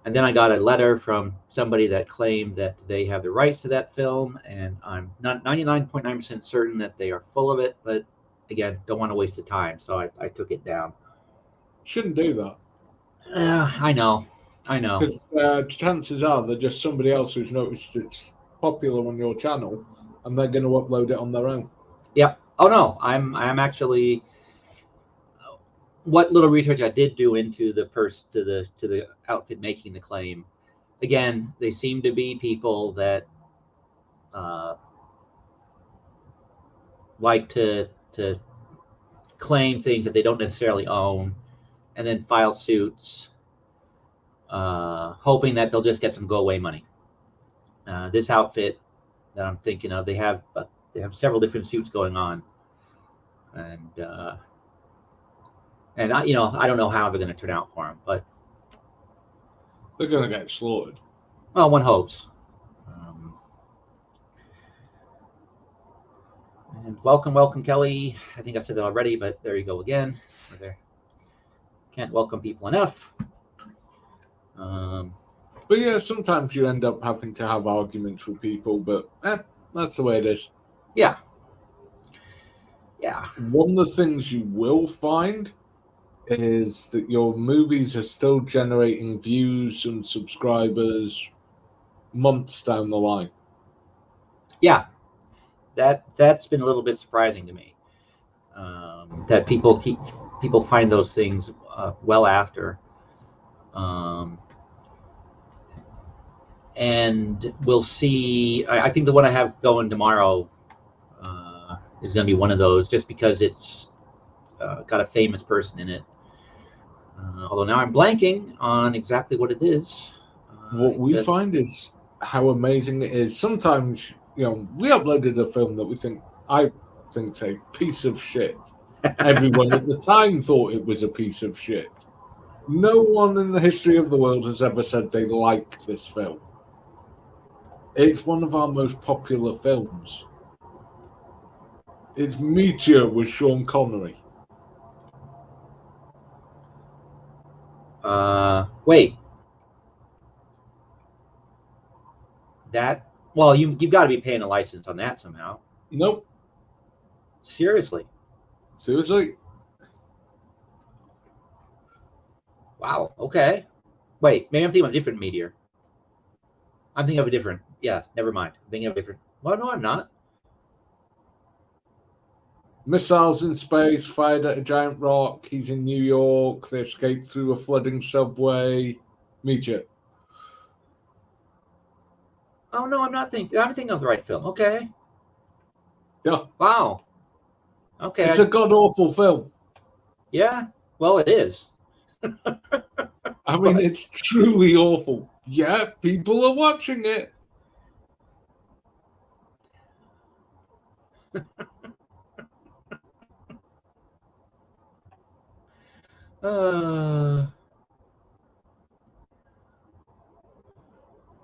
And then I got a letter from somebody that claimed that they have the rights to that film, and I'm not 99.9% certain that they are full of it, but again, don't want to waste the time, so I took it down. Shouldn't do that. I know. Because chances are they're just somebody else who's noticed it's popular on your channel, and they're going to upload it on their own. Yep. Oh no, I'm actually. What little research I did do into the to the outfit making the claim, again, they seem to be people that like to claim things that they don't necessarily own, and then file suits, hoping that they'll just get some go away money. This outfit that I'm thinking of, they have several different suits going on, and I don't know how they're going to turn out for them, but they're going to get slaughtered. Well, one hopes. And welcome, Kelly. I think I said that already, but there you go again. Can't welcome people enough. But yeah, sometimes you end up having to have arguments with people, but that's the way it is. Yeah. One of the things you will find is that your movies are still generating views and subscribers months down the line. Yeah, that's been a little bit surprising to me. That people find those things well after, and we'll see. I think the one I have going tomorrow is going to be one of those, just because it's got a famous person in it. Although now I'm blanking on exactly what it is. What we find is how amazing it is. Sometimes, we uploaded a film that I think a piece of shit. Everyone at the time thought it was a piece of shit. No one in the history of the world has ever said they like this film. It's one of our most popular films. It's Meteor with Sean Connery. Wait. You've got to be paying a license on that somehow. Nope. Seriously. Wow. Okay. Wait. Maybe I'm thinking of a different Meteor. I'm thinking of a different. Yeah. Never mind. I'm thinking of a different. Well, no, I'm not. Missiles in space, fired at a giant rock. He's in New York. They escape through a flooding subway. Meteor. Oh no, I'm thinking of the right film. Okay. Yeah. Wow. Okay. It's a god awful film. Yeah. Well, it is. I mean, it's truly awful. Yeah, people are watching it.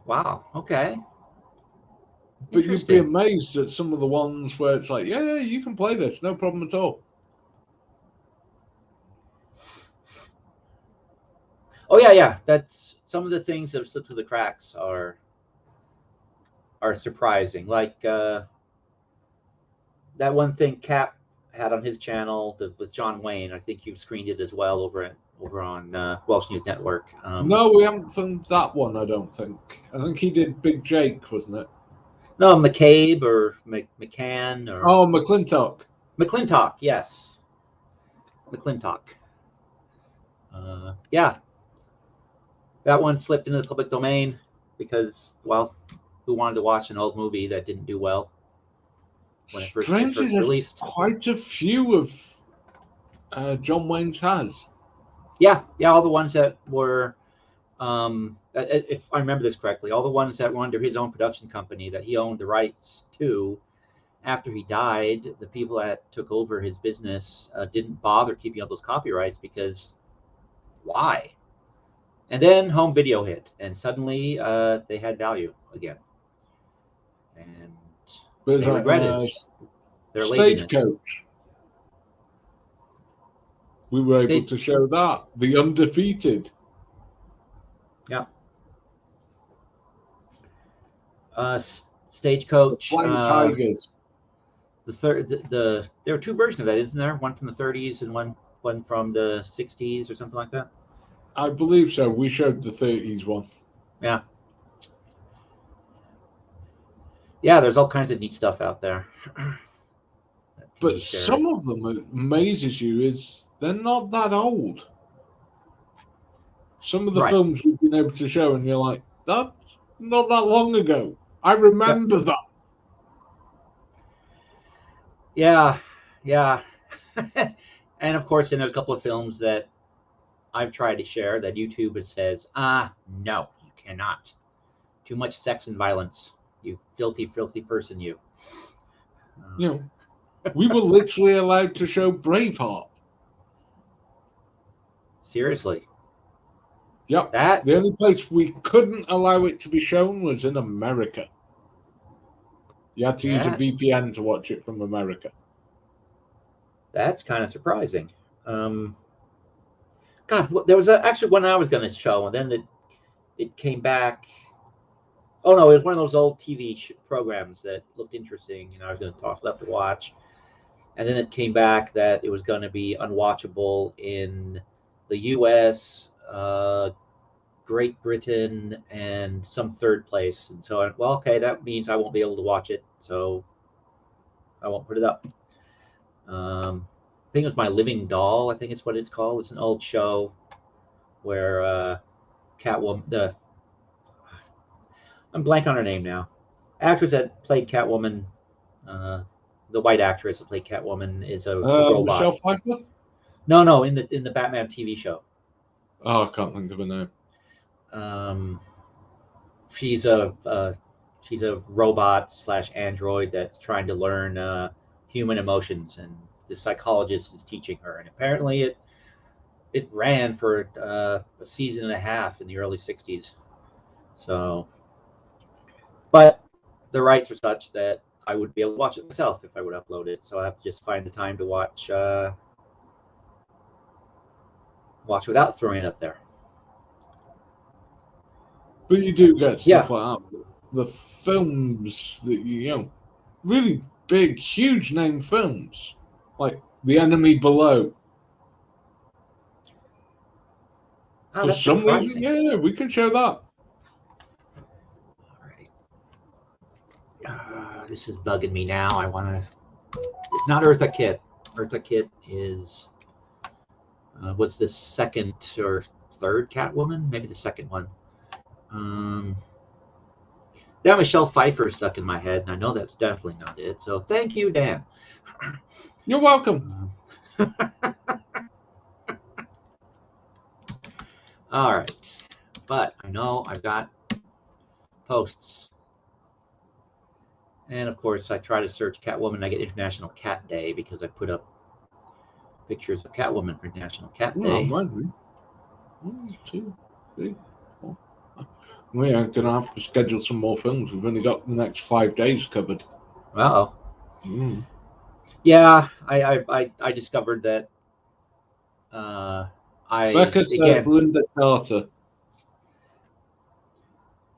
Wow. Okay. But you'd be amazed at some of the ones where it's like, yeah, you can play this, no problem at all. Oh yeah. That's some of the things that have slipped through the cracks are surprising. Like that one thing Cap had on his channel with John Wayne. I think you screened it as well over on Welsh News Network. No, we haven't filmed that one. I don't think. I think he did Big Jake, wasn't it? No, McCabe or McCann or McClintock. McClintock. Yes, McClintock. Yeah, that one slipped into the public domain because, well, who wanted to watch an old movie that didn't do well when it first released? Quite a few of John Wayne's has. Yeah, all the ones that were, if I remember this correctly, all the ones that were under his own production company that he owned the rights to. After he died, the people that took over his business didn't bother keeping up those copyrights because why? And then home video hit, and suddenly they had value again. And But they regretted their laziness. Stagecoach. We were able to show that. The Undefeated. Yeah. Stagecoach. Flying Tigers. There were two versions of that, isn't there? One from the 30s and one from the 60s or something like that. I believe so. We showed the 30s one. Yeah. Yeah, there's all kinds of neat stuff out there. But some of them amazes you is they're not that old. Some of the films we've been able to show, and you're like, that's not that long ago. I remember that. Yeah. And of course, then there's a couple of films that I've tried to share that YouTube says, no, you cannot. Too much sex and violence. You filthy, filthy person, you. You know, we were literally allowed to show Braveheart. Seriously. Yep. The only place we couldn't allow it to be shown was in America. You had to use a VPN to watch it from America. That's kind of surprising. God, there was actually one I was going to show, and then it came back. Oh no, it was one of those old TV programs that looked interesting, and I was going to toss it up to watch. And then it came back that it was going to be unwatchable in the U.S., Great Britain, and some third place. And so, okay, that means I won't be able to watch it, so I won't put it up. I think it was My Living Doll. I think it's what it's called. It's an old show where Catwoman. I'm blank on her name now. Actress that played Catwoman, the white actress that played Catwoman is a robot. Michelle Pfeiffer? No, in the Batman TV show. Oh, I can't think of her name. She's a robot / android that's trying to learn human emotions, and the psychologist is teaching her. And apparently, it ran for a season and a half in the early '60s. So, but the rights are such that I would be able to watch it myself if I would upload it. So I have to just find the time to watch without throwing it up there. But you do get stuff like that. The films that really big, huge name films, like The Enemy Below. For some reason, we can show that. All right. This is bugging me now. I want to. It's not Eartha Kitt. Eartha Kitt is. What's the second or third Catwoman? Maybe the second one. Yeah, Michelle Pfeiffer is stuck in my head, and I know that's definitely not it. So thank you, Dan. You're welcome. All right. But I know I've got posts. And of course, I try to search Catwoman. I get International Cat Day because I put up pictures of Catwoman for National Cat Day. 1, 2, 3, 4. We are going to have to schedule some more films. We've only got the next 5 days covered. Uh-oh. Yeah, I discovered that Becca says again, Linda Carter.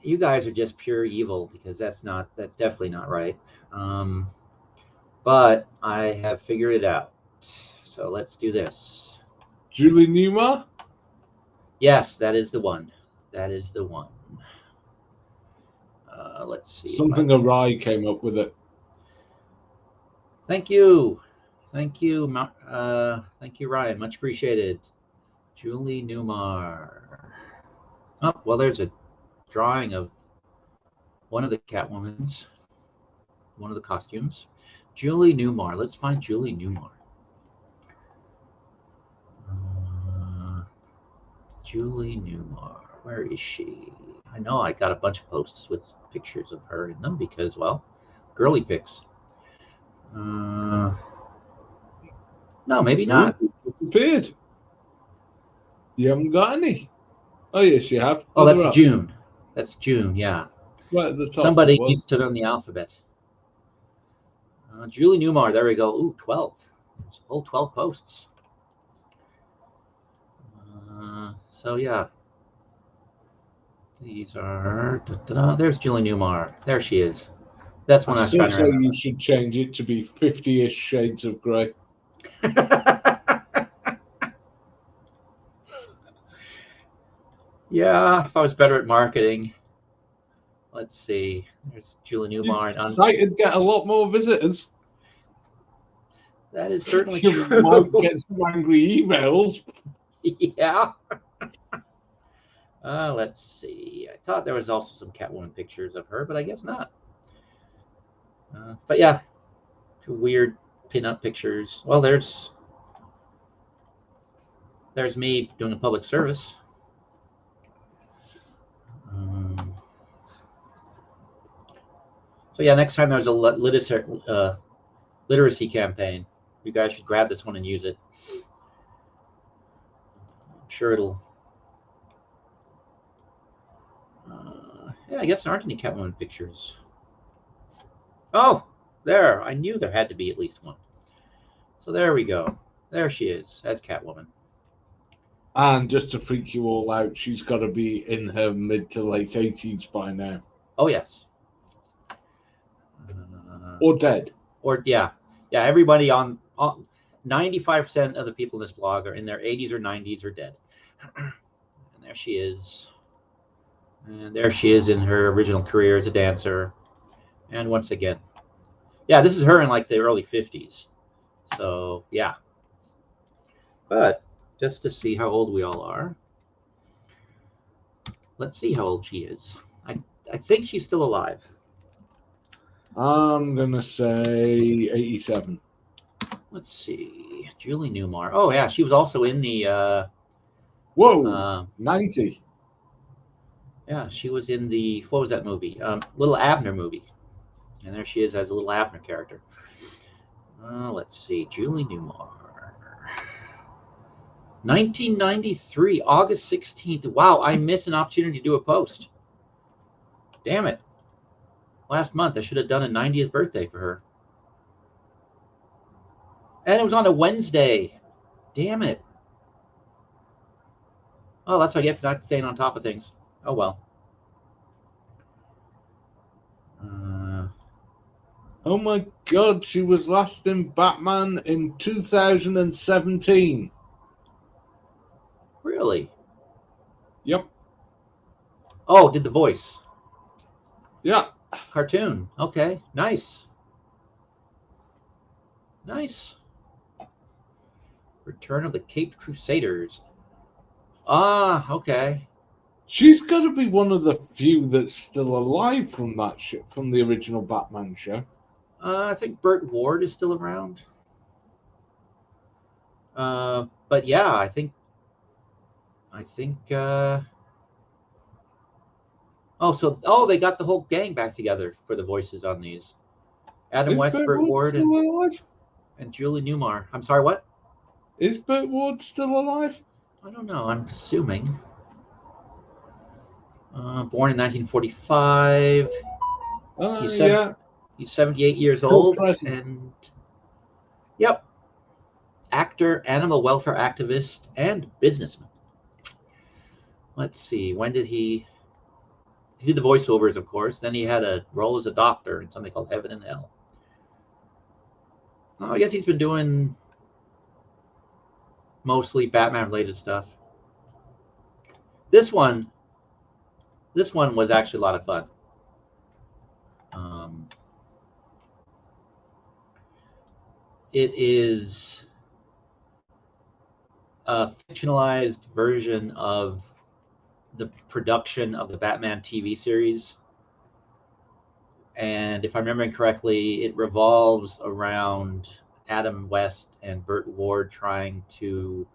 you guys are just pure evil because that's definitely not right. But I have figured it out. So let's do this. Julie Newmar? Yes, that is the one. That is the one. Let's see. Something awry came up with it. Thank you. Thank you. Thank you, Ryan. Much appreciated. Julie Newmar. Oh, well, there's a drawing of one of the Catwomans, one of the costumes. Julie Newmar. Let's find Julie Newmar. Julie Newmar. Where is she? I know I got a bunch of posts with pictures of her in them because, well, girly pics. No, maybe not. Disappeared. You haven't got any. Oh, yes, you have. Oh, Further that's up. June. That's June, yeah. Right at the top. Somebody it was. needs to learn the alphabet. Julie Newmar, there we go. Ooh, 12. There's a whole 12 posts. So, yeah. These are... There's Julie Newmar. There she is. That's when I I was still trying to say remember. you should change it to be 50-ish shades of grey. Yeah, if I was better at marketing. Let's see. There's Julie Newmar. Your site would get a lot more visitors. That is certainly You true. might get some angry emails. Yeah. Let's see. I thought there was also some Catwoman pictures of her, but I guess not. But yeah, weird pin-up pictures. Well, there's me doing a public service. So yeah, next time there's a literacy campaign, you guys should grab this one and use it. I'm sure it'll. Yeah, I guess there aren't any Catwoman pictures. Oh, there! I knew there had to be at least one. So there we go. There she is as Catwoman. And just to freak you all out, she's got to be in her mid to late 80s by now. Oh yes. Or dead. Or yeah. Everybody on 95% of the people in this blog are in their 80s or 90s or dead. And there she is. And there she is in her original career as a dancer. And once again, yeah, this is her in like the early 50s. So yeah. But just to see how old we all are, let's see how old she is. I think she's still alive. I'm going to say 87. Let's see. Julie Newmar. Oh, yeah. She was also in the... Whoa! 90. Yeah, she was in the... What was that movie? Little Abner movie. And there she is as a little Abner character. Let's see. Julie Newmar. 1993, August 16th. Wow, I missed an opportunity to do a post. Damn it. Last month, I should have done a 90th birthday for her. And it was on a Wednesday. Damn it. Oh, that's what I get for not staying on top of things. Oh, well. Oh my God, she was last in Batman in 2017. Really? Yep. Oh, did the voice. Yeah. Cartoon. Okay, nice. Nice. Return of the Caped Crusaders. Ah, okay. She's got to be one of the few that's still alive from that show, from the original Batman show. I think Burt Ward is still around. But yeah, I think. They got the whole gang back together for the voices on these. Adam Is West, Burt Ward, still alive? and Julie Newmar. I'm sorry, what? Is Burt Ward still alive? I don't know. I'm assuming. Born in 1945. Yeah. He's 78 years Still old. present. And yep. actor, animal welfare activist, and businessman. Let's see, when did he did the voiceovers, of course. Then he had a role as a doctor in something called Heaven and Hell. Oh, I guess he's been doing mostly Batman-related stuff. This one was actually a lot of fun. It is a fictionalized version of the production of the Batman TV series. And if I'm remembering correctly, it revolves around Adam West and Burt Ward trying to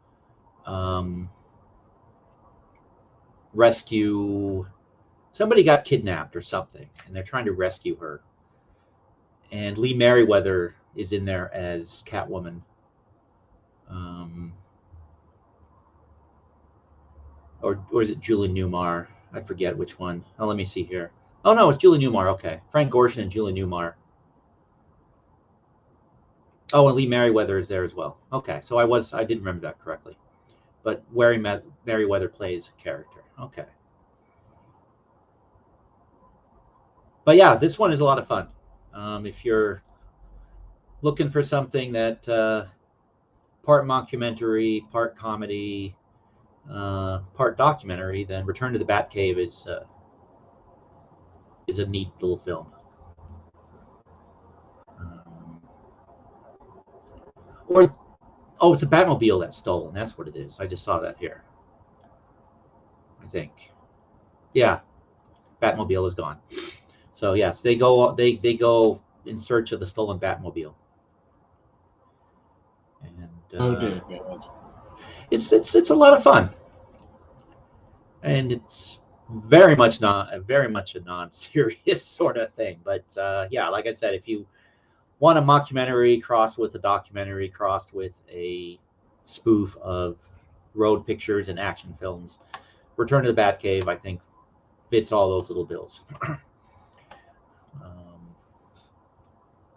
rescue somebody got kidnapped or something, and they're trying to rescue her. And Lee Merriweather is in there as Catwoman. Or is it Julie Newmar? I forget which one. Oh, let me see here. Oh no, it's Julie Newmar. Okay, Frank Gorshin and Julie Newmar. Oh, and Lee Merriweather is there as well. Okay, so I did remember that correctly. But Merriweather plays a character. Okay. But yeah, this one is a lot of fun. If you're looking for something that part mockumentary, part comedy, part documentary, then Return to the Batcave is a neat little film. It's a Batmobile that's stolen. That's what it is. I just saw that here. I think. Yeah, Batmobile is gone. So yes, they go in search of the stolen Batmobile. And Oh dear God. it's a lot of fun, and it's very much a non-serious sort of thing. But yeah, like I said, if you want a mockumentary crossed with a documentary crossed with a spoof of road pictures and action films, Return to the Batcave, I think, fits all those little bills.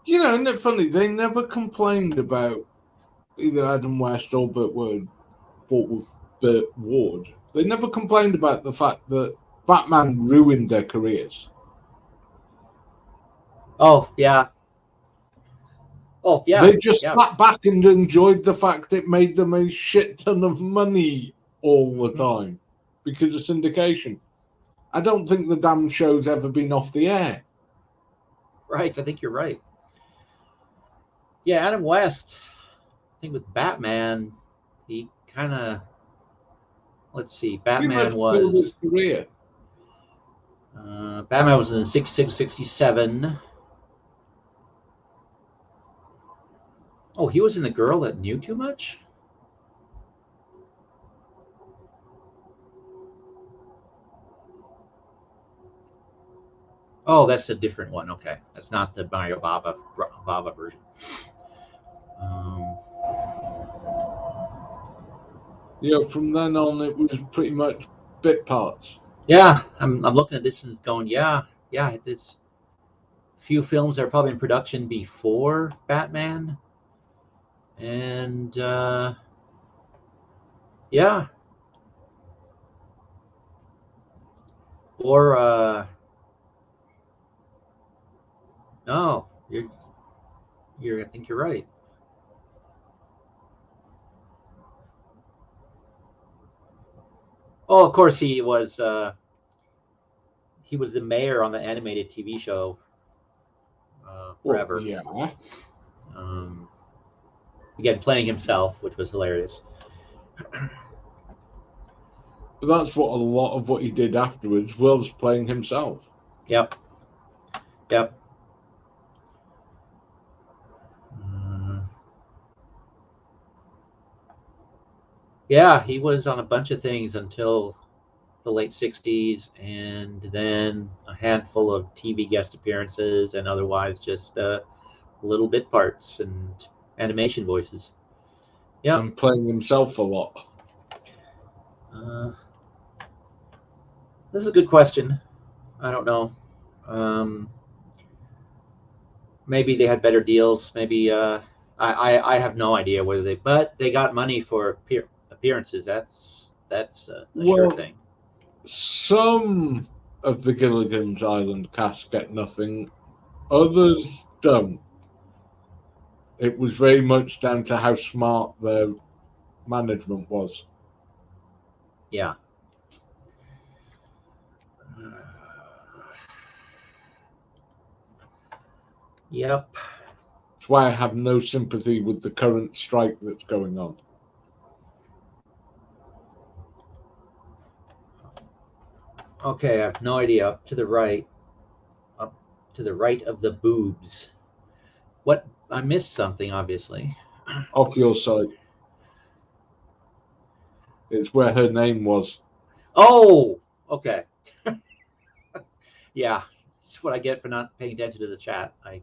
You know, isn't it funny? They never complained about either Adam West or Burt Ward. They never complained about the fact that Batman ruined their careers. Oh yeah. Oh yeah. They just sat back and enjoyed the fact it made them a shit ton of money all the time because of syndication. I don't think the damn show's ever been off the air. Right, I think you're right. Yeah, Adam West, I think with Batman, he kind of, let's see, Batman was his career. Batman was in 66, 67. Oh, he was in The Girl That Knew Too Much? Oh, that's a different one. Okay, that's not the Mario Bava version. Yeah, from then on, it was pretty much bit parts. Yeah, I'm looking at this and going, yeah. It's a few films that are probably in production before Batman, and yeah, or no, you're. I think you're right. Oh, of course he was the mayor on the animated TV show Forever. Oh, yeah. Again, playing himself, which was hilarious. But that's what a lot of what he did afterwards was playing himself. Yep. Yeah, he was on a bunch of things until the late 60s, and then a handful of TV guest appearances, and otherwise just little bit parts and animation voices. Yeah. And playing himself a lot. This is a good question. I don't know. Maybe they had better deals. Maybe I have no idea whether but they got money for appearances. That's a sure thing. Some of the Gilligan's Island cast get nothing, others don't. It was very much down to how smart their management was. Yeah. Yep. That's why I have no sympathy with the current strike that's going on. Okay, I have no idea. Up to the right of the boobs. What? I missed something, obviously. Off your side. It's where her name was. Oh, okay. Yeah, that's what I get for not paying attention to the chat. I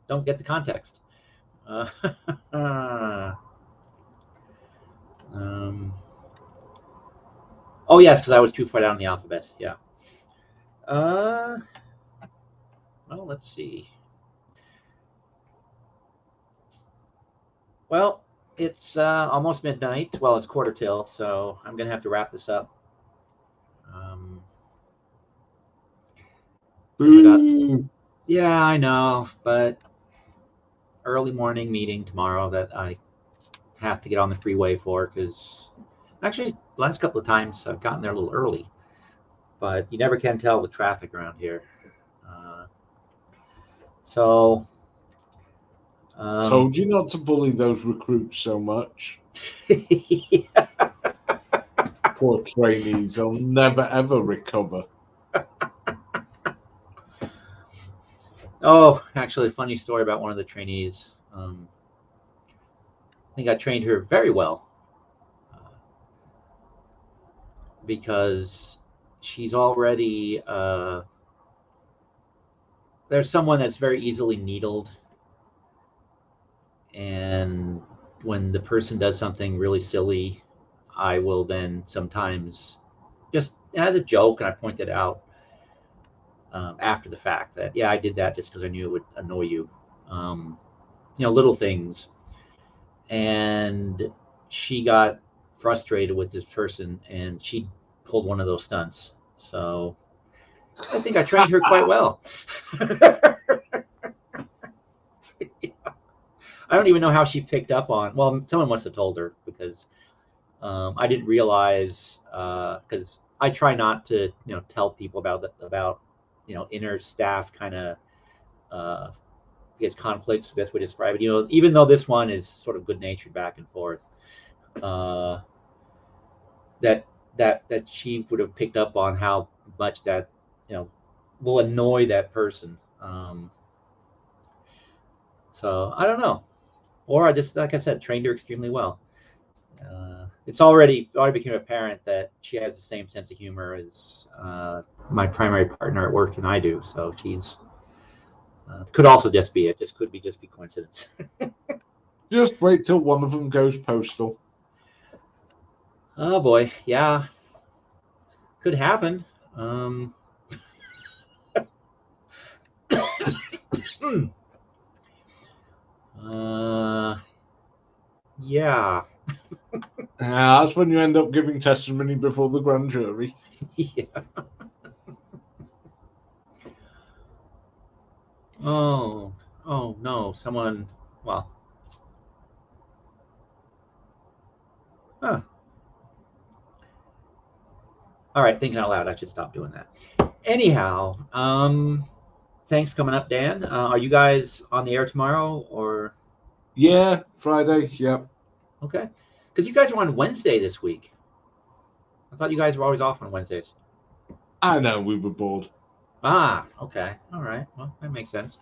don't get the context. Oh, yes, because I was too far down the alphabet. Yeah. Well, let's see. Well, it's almost midnight. Well, it's quarter till, so I'm going to have to wrap this up. Yeah, I know, but early morning meeting tomorrow that I have to get on the freeway for, because actually the last couple of times I've gotten there a little early, but you never can tell with traffic around here. Told you not to bully those recruits so much. Yeah. Poor trainees, they'll never ever recover. Oh, actually, a funny story about one of the trainees. I think I trained her very well because she's already there's someone that's very easily needled, and when the person does something really silly, I will then sometimes just as a joke, and I point it out after the fact that, yeah, I did that just because I knew it would annoy you. Little things. And she got frustrated with this person, and she pulled one of those stunts. So I think I trained her quite well. I don't even know how she picked up on. Well, someone must have told her, because I didn't realize, because I try not to tell people about inner staff kind of gets conflicts. Best way to describe it. Even though this one is sort of good natured back and forth, that she would have picked up on how much that will annoy that person. So I don't know, or I just, like I said, trained her extremely well. It's already became apparent that she has the same sense of humor as my primary partner at work and I do. So she's could also just be it. Just could be coincidence. Just wait till one of them goes postal. Oh boy, yeah, could happen. Yeah. That's when you end up giving testimony before the grand jury. Yeah. Oh no, someone. Well. Huh. All right, thinking out loud. I should stop doing that. Anyhow, thanks for coming up, Dan. Are you guys on the air tomorrow, or? Yeah, Friday. Yep. Okay, because you guys are on Wednesday this week. I thought you guys were always off on Wednesdays. I know, we were bored. Ah, okay. All right. Well, that makes sense.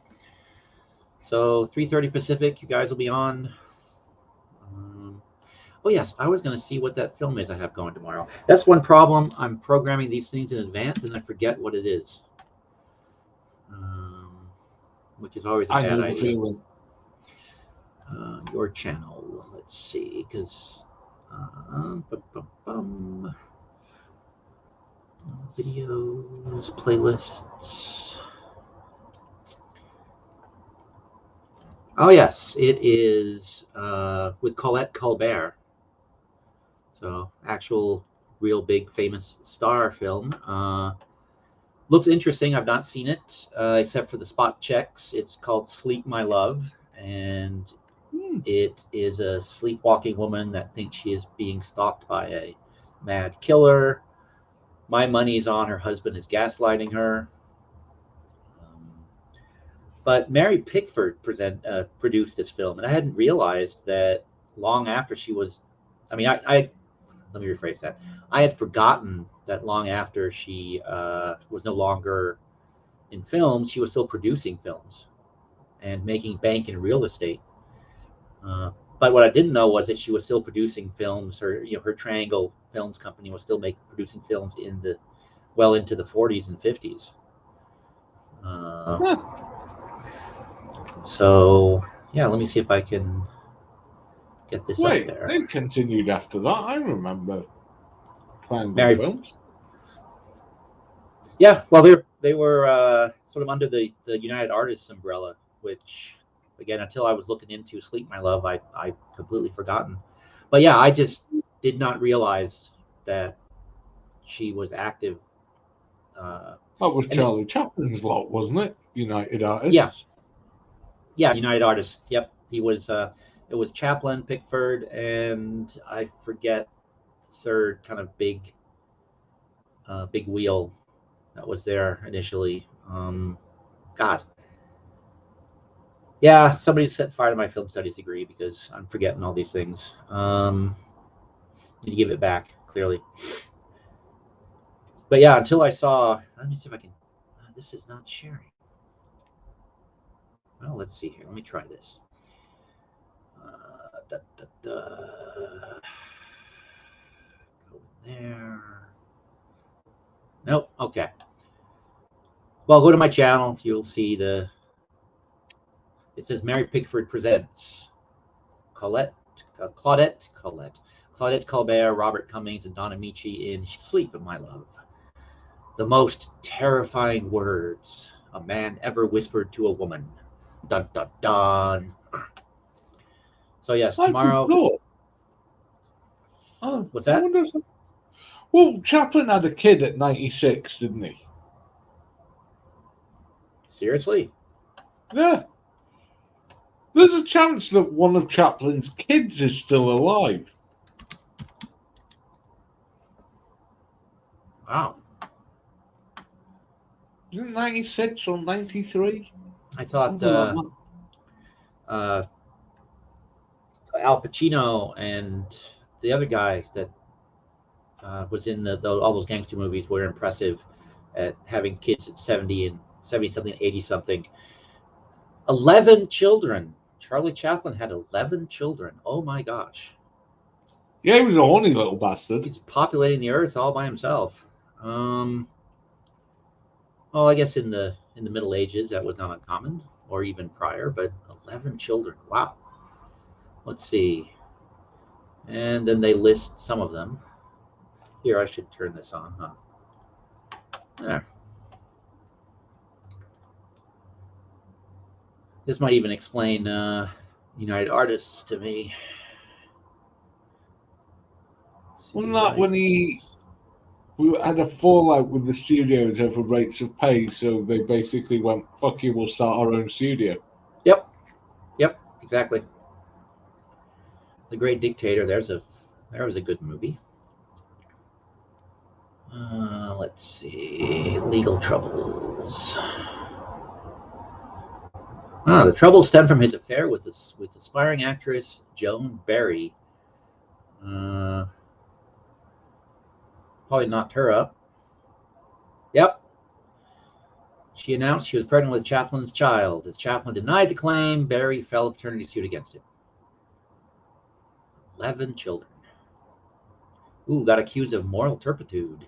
So 3:30 Pacific, you guys will be on. Oh yes, I was going to see what that film is I have going tomorrow. That's one problem. I'm programming these things in advance, and I forget what it is, which is always a bad idea. Feeling. Your channel. Let's see, because videos, playlists. Oh yes, it is with Colette Colbert. So actual, real big, famous star film. Looks interesting. I've not seen it except for the spot checks. It's called Sleep, My Love, and it is a sleepwalking woman that thinks she is being stalked by a mad killer. My money's on her husband is gaslighting her. But Mary Pickford produced this film, and I hadn't realized that long after she was. I mean, I let me rephrase that. I had forgotten that long after she was no longer in films, she was still producing films and making bank in real estate. But what I didn't know was that she was still producing films. Her Triangle Films company was still producing films well into the 40s and 50s. So yeah, let me see if I can get this up there. They continued after that. I remember Triangle Films. Yeah, well, they were sort of under the United Artists umbrella, which, again, until I was looking into Sleep, My Love, I completely forgotten. But yeah, I just did not realize that she was active. That was Charlie Chaplin's lot, wasn't it? United Artists. Yeah, United Artists. Yep, he was. It was Chaplin, Pickford, and I forget third kind of big wheel that was there initially. God. Yeah, somebody set fire to my film studies degree because I'm forgetting all these things. Need to give it back, clearly. But yeah, until I saw, let me see if I can, this is not sharing. Well, let's see here. Let me try this. Go there. Nope. Okay. Well, go to my channel. You'll see it says Mary Pickford presents Claudette Colbert, Robert Cummings, and Donna Michi in Sleep, My Love. The most terrifying words a man ever whispered to a woman. Dun dun dun. So yes, tomorrow. What's that? Well, Chaplin had a kid at 96, didn't he? Seriously? Yeah. There's a chance that one of Chaplin's kids is still alive. Wow. Isn't it 96 or 93? I thought Al Pacino and the other guy that was in all those gangster movies were impressive at having kids at 70 and 70-something, 80-something. 11 children. Charlie Chaplin had 11 children. Oh my gosh. Yeah, he was a horny little bastard. He's populating the earth all by himself. Well, I guess in the Middle Ages that was not uncommon, or even prior, but 11 children. Wow. Let's see. And then they list some of them. Here, I should turn this on, huh? There. This might even explain United Artists to me. Wasn't that when we had a fallout with the studios over rates of pay, so they basically went, fuck you, we'll start our own studio. Yep, exactly. The Great Dictator, there was a good movie. Let's see, Legal Troubles. The troubles stem from his affair with aspiring actress Joan Barry. Probably knocked her up. Yep. She announced she was pregnant with Chaplin's child. As Chaplin denied the claim, Barry filed a paternity suit against him. 11 children. Ooh, got accused of moral turpitude.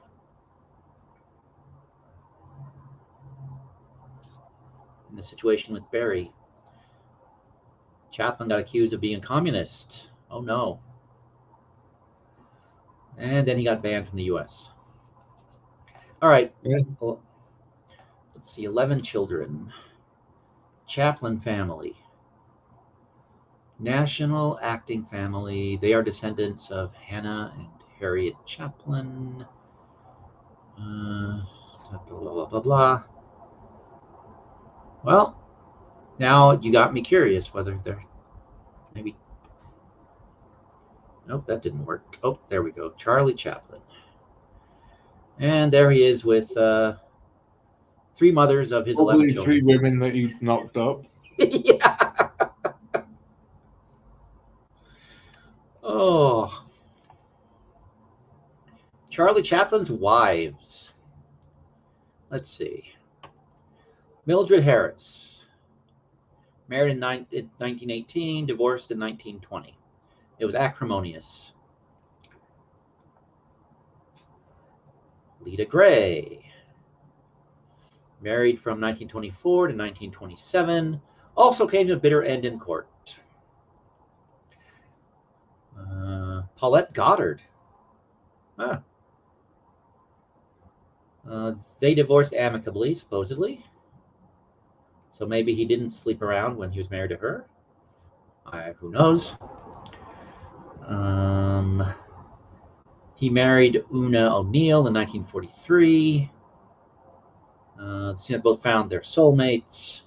In the situation with Barry, Chaplin got accused of being a communist. Oh no. And then he got banned from the U.S. All right. Yeah. Well, let's see, 11 children. Chaplin family. National acting family. They are descendants of Hannah and Harriet Chaplin. Blah, blah, blah, blah. Well, now you got me curious whether they're maybe. Nope, that didn't work. Oh, there we go. Charlie Chaplin. And there he is with 3 mothers of his 11 Probably children. 3 women that he knocked up. Yeah. Oh. Charlie Chaplin's wives. Let's see. Mildred Harris. Married in 1918, divorced in 1920. It was acrimonious. Lita Gray. Married from 1924 to 1927. Also came to a bitter end in court. Paulette Goddard. Huh. They divorced amicably, supposedly. So maybe he didn't sleep around when he was married to her. Who knows? He married Una O'Neill in 1943. They both found their soulmates.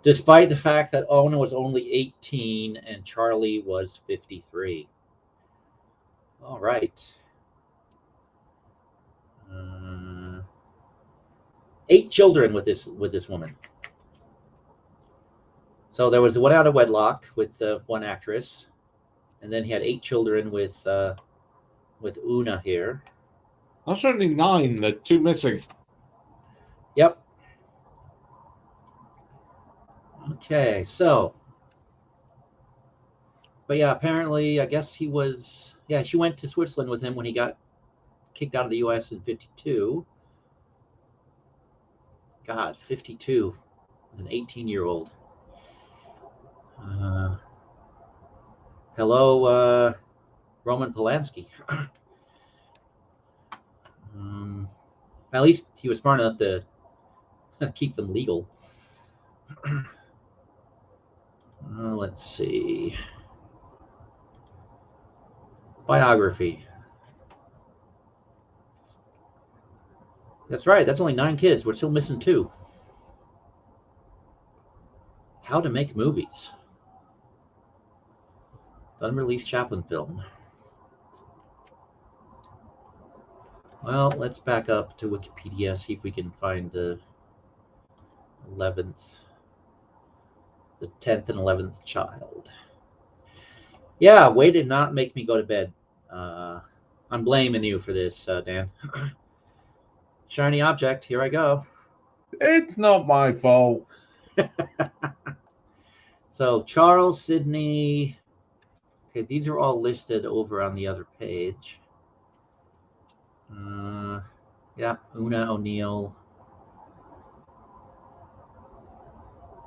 Despite the fact that Una was only 18 and Charlie was 53. All right. 8 children with this woman. So there was one out of wedlock with one actress, and then he had 8 children with Una here. That's only 9. There are 2 missing. Yep. Okay, so, but yeah, apparently, I guess he was, yeah, she went to Switzerland with him when he got kicked out of the U.S. in 52. God, 52, with an 18-year-old. Hello, Roman Polanski. At least he was smart enough to keep them legal. Let's see. Biography. That's right. That's only 9 kids. We're still missing 2. How to make movies. Unreleased Chaplin film. Well, let's back up to Wikipedia, see if we can find the 10th and 11th child. Yeah, way did not make me go to bed. I'm blaming you for this, Dan. Shiny object, here I go. It's not my fault. So Charles, Sidney. Okay, these are all listed over on the other page. Yeah, Una O'Neill.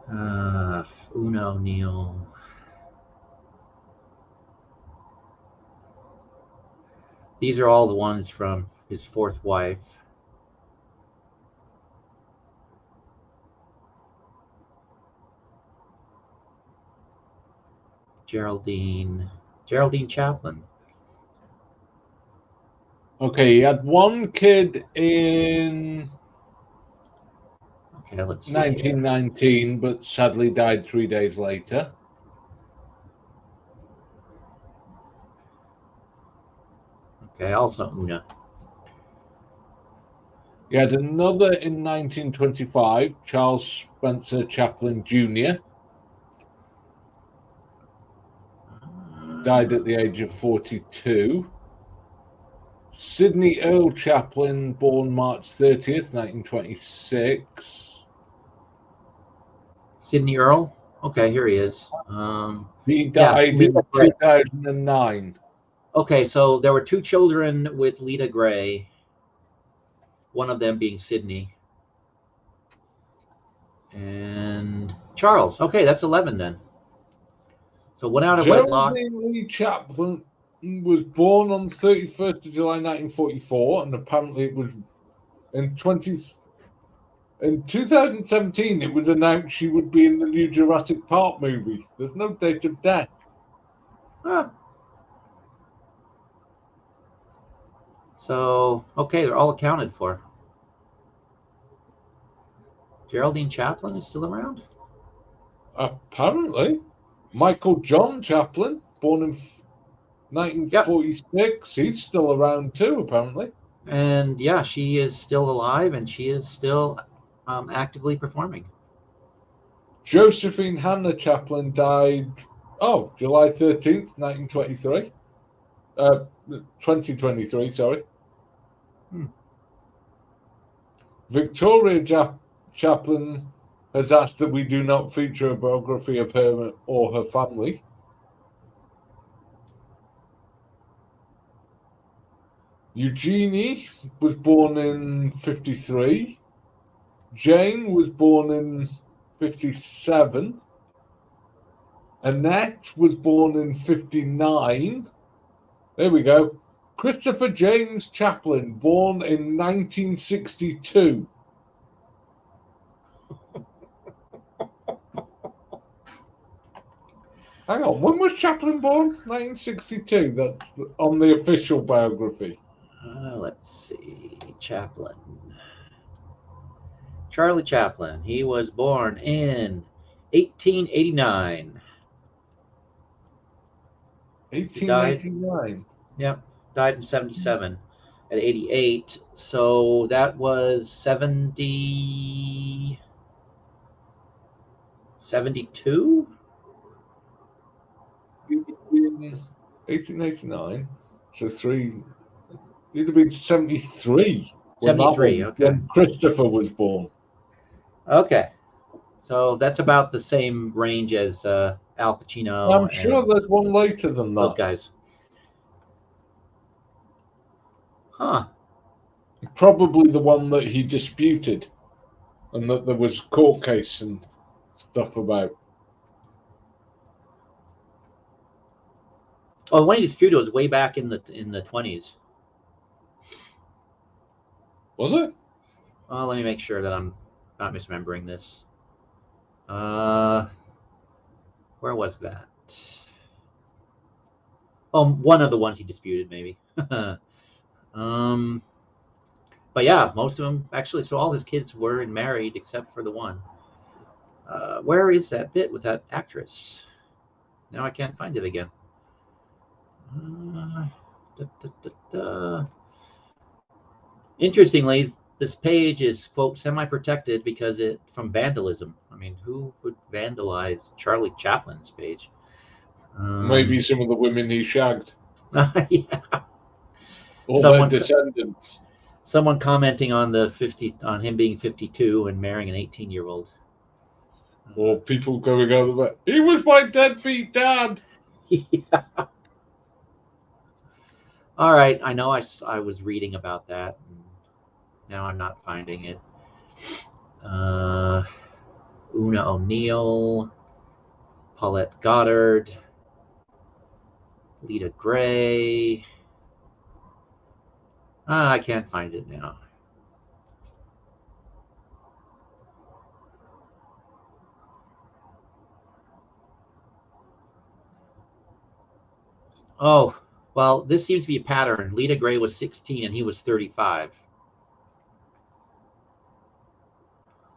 Una O'Neill. These are all the ones from his 4th wife. Geraldine Chaplin. Okay, he had 1 kid in Okay, let's see. 1919, but sadly died 3 days later. Okay, also Una. He had another in 1925, Charles Spencer Chaplin Jr. Died at the age of 42. Sidney Earl Chaplin, born March 30th, 1926. Sidney Earl? Okay, here he is. He died in Lita Gray. 2009. Okay, so there were 2 children with Lita Gray, one of them being Sidney. And Charles. Okay, that's 11 then. So one out of wedlock. Geraldine Lee Chaplin was born on the 31st of July 1944, and apparently it was in In 2017, it was announced she would be in the new Jurassic Park movie. There's no date of death. Ah. So, okay, they're all accounted for. Geraldine Chaplin is still around? Apparently. Michael John Chaplin, born in 1946, he's still around too, apparently. And yeah, she is still alive and she is still actively performing. Josephine Hannah Chaplin died, July 13th, 1923. 2023, sorry. Victoria Chaplin has asked that we do not feature a biography of her or her family. Eugenie was born in 53. Jane was born in 57. Annette was born in 59. There we go. Christopher James Chaplin, born in 1962. Hang on, when was Chaplin born? 1962. That's on the official biography. Let's see. Chaplin. Charlie Chaplin. He was born in 1889. 1889. Yep. Died in 77 at 88. So that was 72? 1889. So it'd have been 73. 73, okay. When Christopher was born. Okay. So that's about the same range as Al Pacino. I'm sure there's one later than that. Those guys. Huh. Probably the one that he disputed and that there was court case and stuff about. Oh, the one he disputed was way back in the 20s. Was it? Well, let me make sure that I'm not misremembering this. Where was that? Oh, one of the ones he disputed, maybe. But yeah, most of them actually. So all his kids were married except for the one. Where is that bit with that actress? Now I can't find it again. Interestingly, this page is, quote, semi-protected because from vandalism. I mean, who would vandalize Charlie Chaplin's page? Maybe some of the women he shagged. Yeah. Or their descendants. Someone commenting on on him being 52 and marrying an 18-year-old. Or people going over, he was my deadbeat dad. Yeah. All right, I know I was reading about that. And now I'm not finding it. Una O'Neill, Paulette Goddard, Lita Gray. I can't find it now. Oh, well, this seems to be a pattern. Lita Gray was 16 and he was 35.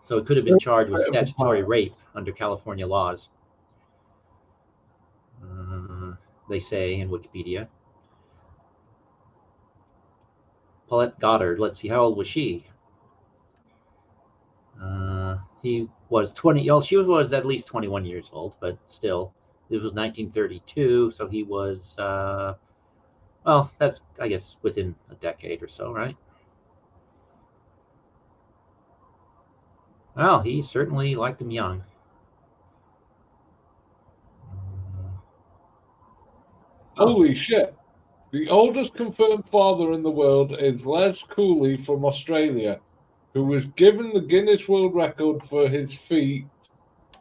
So it could have been charged with statutory rape under California laws. They say in Wikipedia. Paulette Goddard, let's see, how old was she? He was 20. Oh, she was at least 21 years old, but still, it was 1932, so he was, well, that's, I guess, within a decade or so, right? Well, he certainly liked them young. Holy shit. The oldest confirmed father in the world is Les Cooley from Australia, who was given the Guinness World Record for his feat.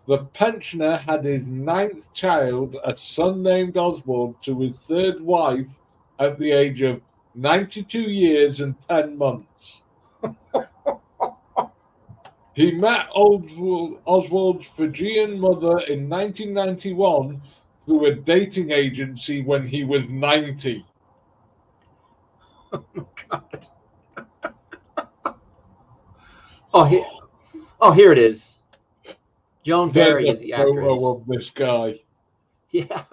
The pensioner had his 9th child, a son named Oswald, to his 3rd wife at the age of 92 years and 10 months. He met Oswald's Fijian mother in 1991 through a dating agency when he was 90. Oh my God. Here it is. Joan Berry is the actress. Photo of this guy. Yeah.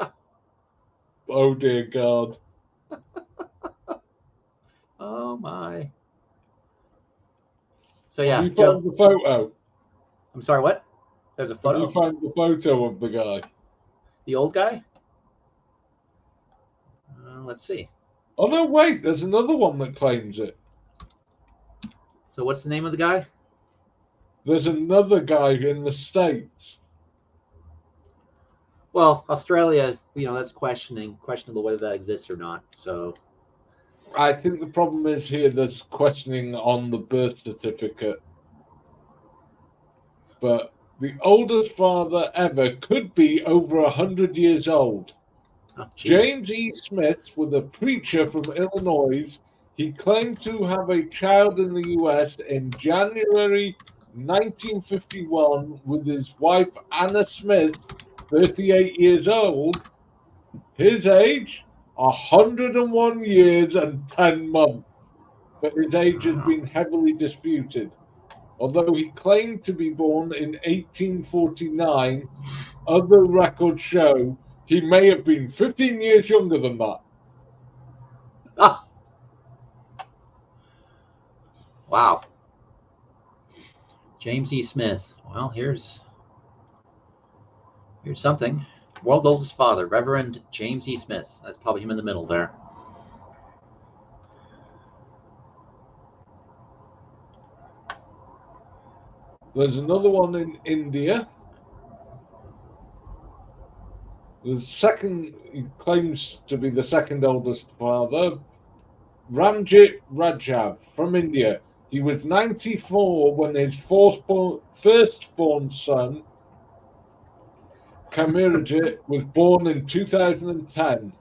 Oh dear God. Oh my. So yeah, Have you found the photo? I'm sorry, what? There's a Have photo. you found the photo of the guy? The old guy? Let's see. Oh no, wait, there's another one that claims it. So what's the name of the guy? There's another guy in the States. Well, Australia, that's questionable whether that exists or not. So I think the problem is here there's questioning on the birth certificate. But the oldest father ever could be over 100 years old. oh, geez. James E. Smith was a preacher from Illinois. He claimed to have a child in the U.S. in January 1951 with his wife Anna Smith, 38 years old. His age, 101 years and 10 months. But his age has been heavily disputed. Although he claimed to be born in 1849, other records show he may have been 15 years younger than that. Ah. Wow. James E. Smith. Well, here's something. World's oldest father, Reverend James E. Smith. That's probably him in the middle there. There's another one in India. The second, he claims to be the second oldest father, Ramjit Rajav from India. He was 94 when his firstborn son, Kamirajit, was born in 2010.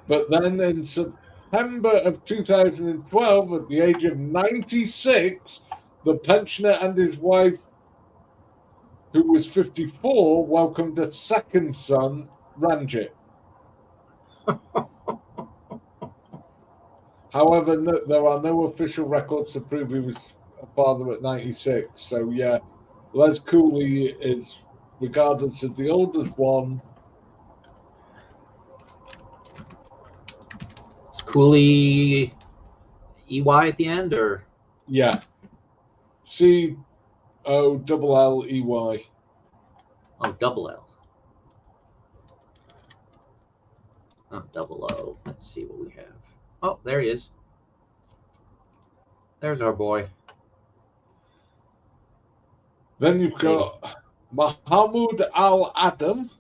But then in September of 2012, at the age of 96, the pensioner and his wife, who was 54, welcomed a second son, Ranjit. However, there are no official records to prove he was a father at 96. So, yeah, Les Cooley is regarded as the oldest one. Is Cooley EY at the end, or? Yeah. COLLEY. Oh, double L. Oh, double O. Let's see what we have. Oh, there he is. There's our boy. Then you've got Mahmoud Al-Adam,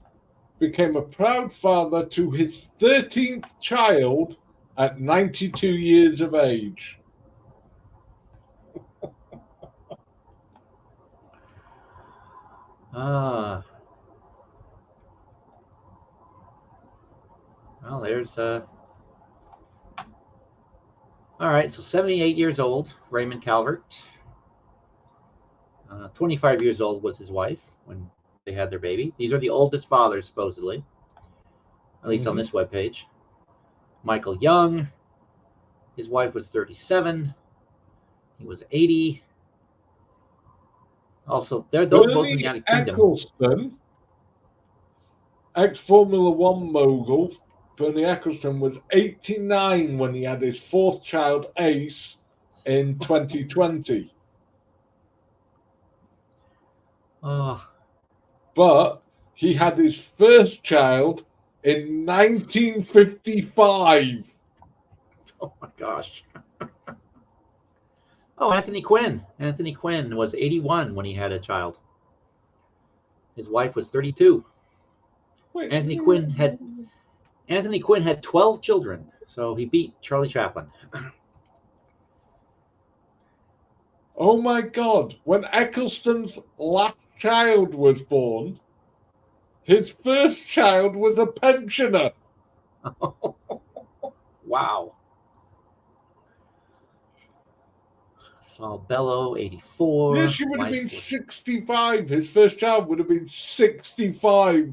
became a proud father to his 13th child at 92 years of age. Well, there's all right, so 78 years old, Raymond Calvert. 25 years old was his wife when they had their baby. These are the oldest fathers, supposedly, at least on this webpage. Michael Young, his wife was 37. He was 80. Also, those both in the United Kingdom. Eccleston, ex-Formula One mogul, Bernie Eccleston was 89 when he had his fourth child, Ace, in 2020. But he had his first child in 1955. Oh my gosh. Oh, Anthony Quinn. Anthony Quinn was 81 when he had a child. His wife was 32. Wait, Anthony Quinn had 12 children, so he beat Charlie Chaplin. Oh my God. When Eccleston's last child was born, his first child was a pensioner. Wow. Saul Bellow, 84. Yeah, she would have Weiss, been 40. 65. His first child would have been 65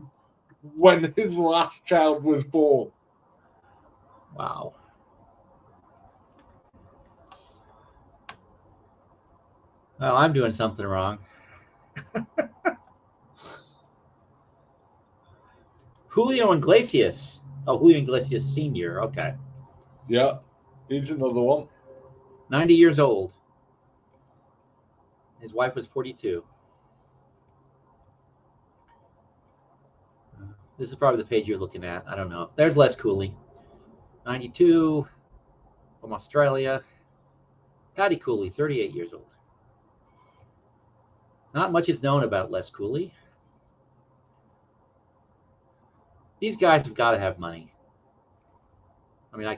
when his last child was born. Wow. Well, I'm doing something wrong. Julio Iglesias. Oh, Julio Iglesias Sr. Okay. Yeah, here's another one. 90 years old. His wife was 42. This is probably the page you're looking at. I don't know. There's Les Cooley. 92, from Australia. Patty Cooley, 38 years old. Not much is known about Les Cooley. These guys have got to have money. I mean,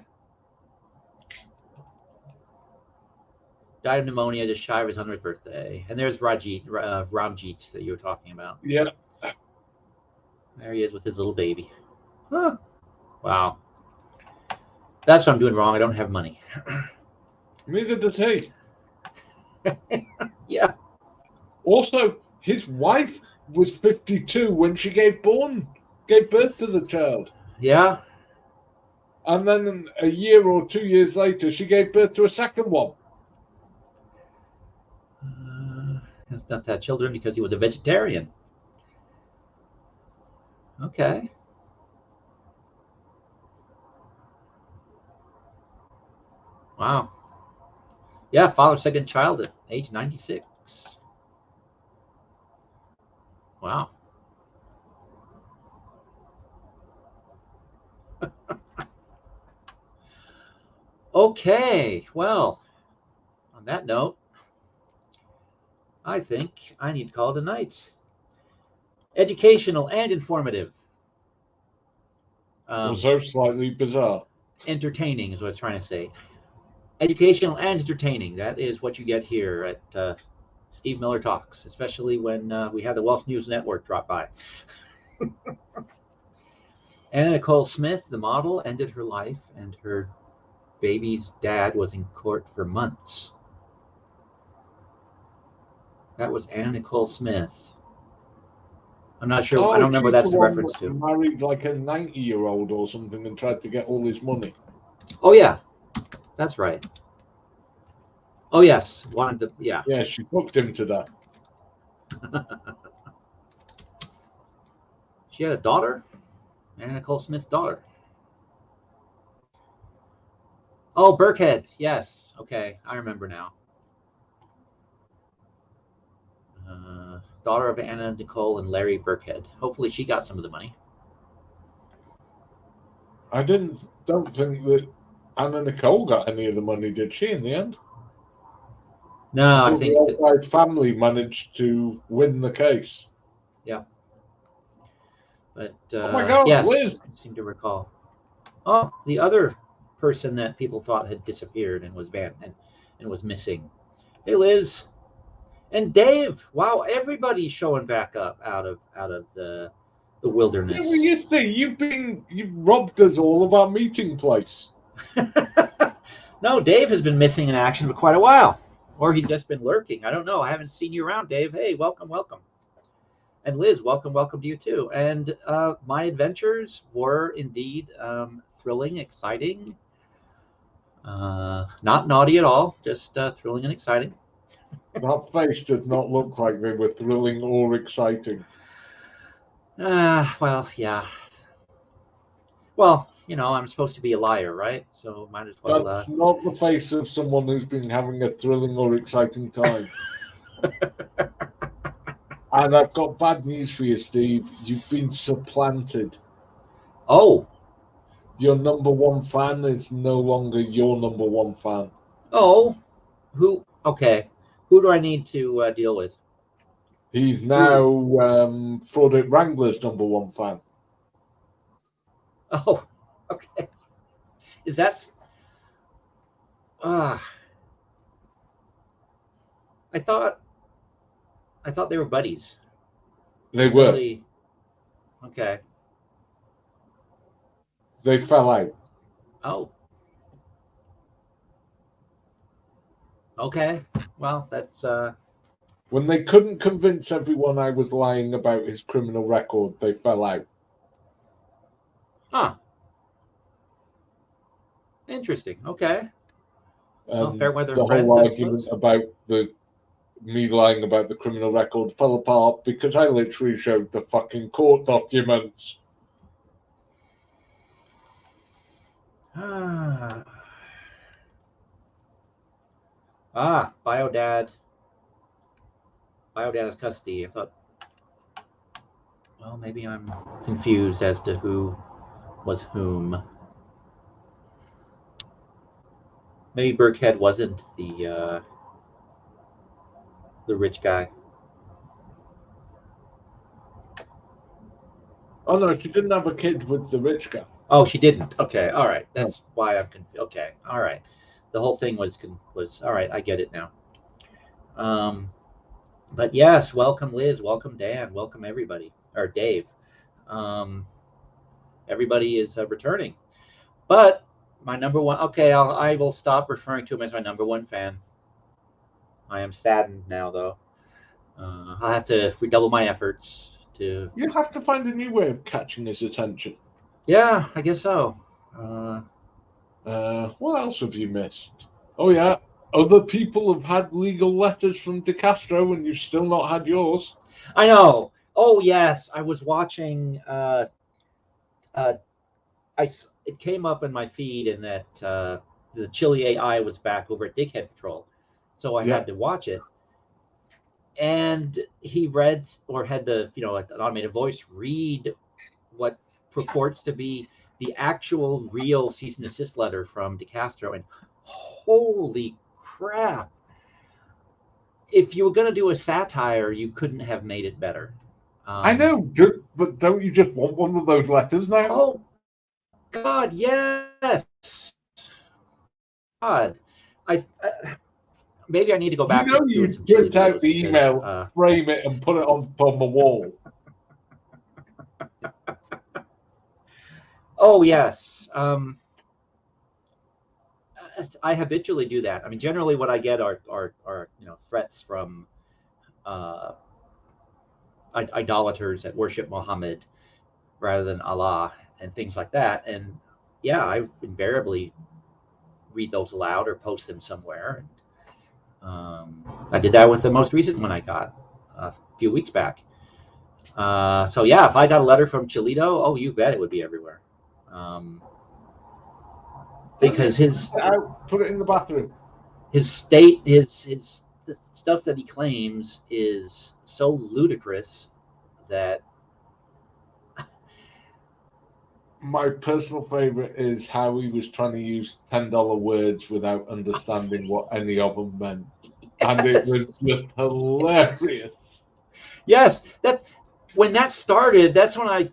died of pneumonia just shy of his 100th birthday. And there's Ramjeet that you were talking about. Yeah. There he is with his little baby. Huh. Wow. That's what I'm doing wrong. I don't have money. Neither does he. Yeah. Also, his wife was 52 when she gave birth to the child. Yeah. And then a year or 2 years later, she gave birth to a second one. Has not had children because he was a vegetarian. Okay. Wow. Yeah, father of second child at age 96. Wow. Okay, well, on that note, I think I need to call it a night. Educational and informative. Also slightly bizarre. Entertaining is what I was trying to say. Educational and entertaining. That is what you get here at Steve Miller Talks, especially when we have the Welsh News Network drop by. Anna Nicole Smith, the model, ended her life, and her baby's dad was in court for months. That was Anna Nicole Smith. I'm not sure. I don't remember what that's a reference to. Married like a 90-year-old or something and tried to get all his money. Oh, yeah. That's right. Oh, yes. Wanted to, yeah. Yeah, she hooked him to that. She had a daughter? Anna Nicole Smith's daughter. Oh, Burkhead. Yes. Okay. I remember now. Daughter of Anna Nicole and Larry Burkhead. Hopefully she got some of the money. I don't think that Anna Nicole got any of the money, did she, in the end? No, I think the Albright family managed to win the case. Yeah. But oh my God, yes, Liz! I seem to recall. Oh, the other person that people thought had disappeared and was banned and was missing. Hey, Liz. And Dave. Wow, everybody's showing back up out of the wilderness. Yeah, well, you see, you've robbed us all of our meeting place. No, Dave has been missing in action for quite a while. Or he's just been lurking. I don't know. I haven't seen you around, Dave. Hey, welcome. And Liz, welcome to you too. And my adventures were indeed thrilling, exciting. Not naughty at all, just thrilling and exciting. That face did not look like they were thrilling or exciting. Well, yeah. Well, I'm supposed to be a liar, right? So might as well. That's not the face of someone who's been having a thrilling or exciting time. And I've got bad news for you, Steve. You've been supplanted. Oh. Your number one fan is no longer your number one fan. Oh. Who? Okay. Who do I need to deal with? He's now Fraudit Wrangler's number one fan. Oh, okay. Is that? I thought they were buddies. They were. Really? Okay. They fell out. Oh. Okay. Well, that's When they couldn't convince everyone I was lying about his criminal record, they fell out. huh. Interesting. Okay. Well, fair weather The friend, whole I argument suppose. about me lying about the criminal record fell apart because I literally showed the fucking court documents. Biodad. Biodad is custody. I thought. Well, maybe I'm confused as to who was whom. Maybe Burkhead wasn't the rich guy. Oh no, she didn't have a kid with the rich guy. Oh, she didn't. Okay, all right. That's why I'm confused. Okay, all right. The whole thing was all right. I get it now. But yes, welcome Liz, welcome Dan, welcome everybody, or Dave. Everybody is returning. But my number one. Okay, I will stop referring to him as my number one fan. I am saddened now, though. I'll have to redouble my efforts to. You have to find a new way of catching his attention. Yeah, I guess so. What else have you missed? Oh yeah, other people have had legal letters from De Castro, and you've still not had yours. I know. Oh yes, I was watching. It came up in my feed, and that the Chili AI was back over at Dickhead Patrol, so I had to watch it. And he read, or had the an automated voice read what purports to be the actual real cease and desist letter from De Castro, and holy crap! If you were going to do a satire, you couldn't have made it better. I know, but don't you just want one of those letters now? Oh God, yes. God, maybe I need to go back. You print out the email, frame it, and put it on the wall. Oh yes. I habitually do that. I mean, generally, what I get are threats from idolaters that worship Muhammad rather than Allah and things like that. And yeah, I invariably read those aloud or post them somewhere. I did that with the most recent one I got a few weeks back. So yeah, if I got a letter from Chilito, oh, you bet it would be everywhere. Because put it in the bathroom. His the stuff that he claims is so ludicrous that. My personal favorite is how he was trying to use $10 words without understanding what any of them meant, and it was just hilarious. Yes, when that started, that's when I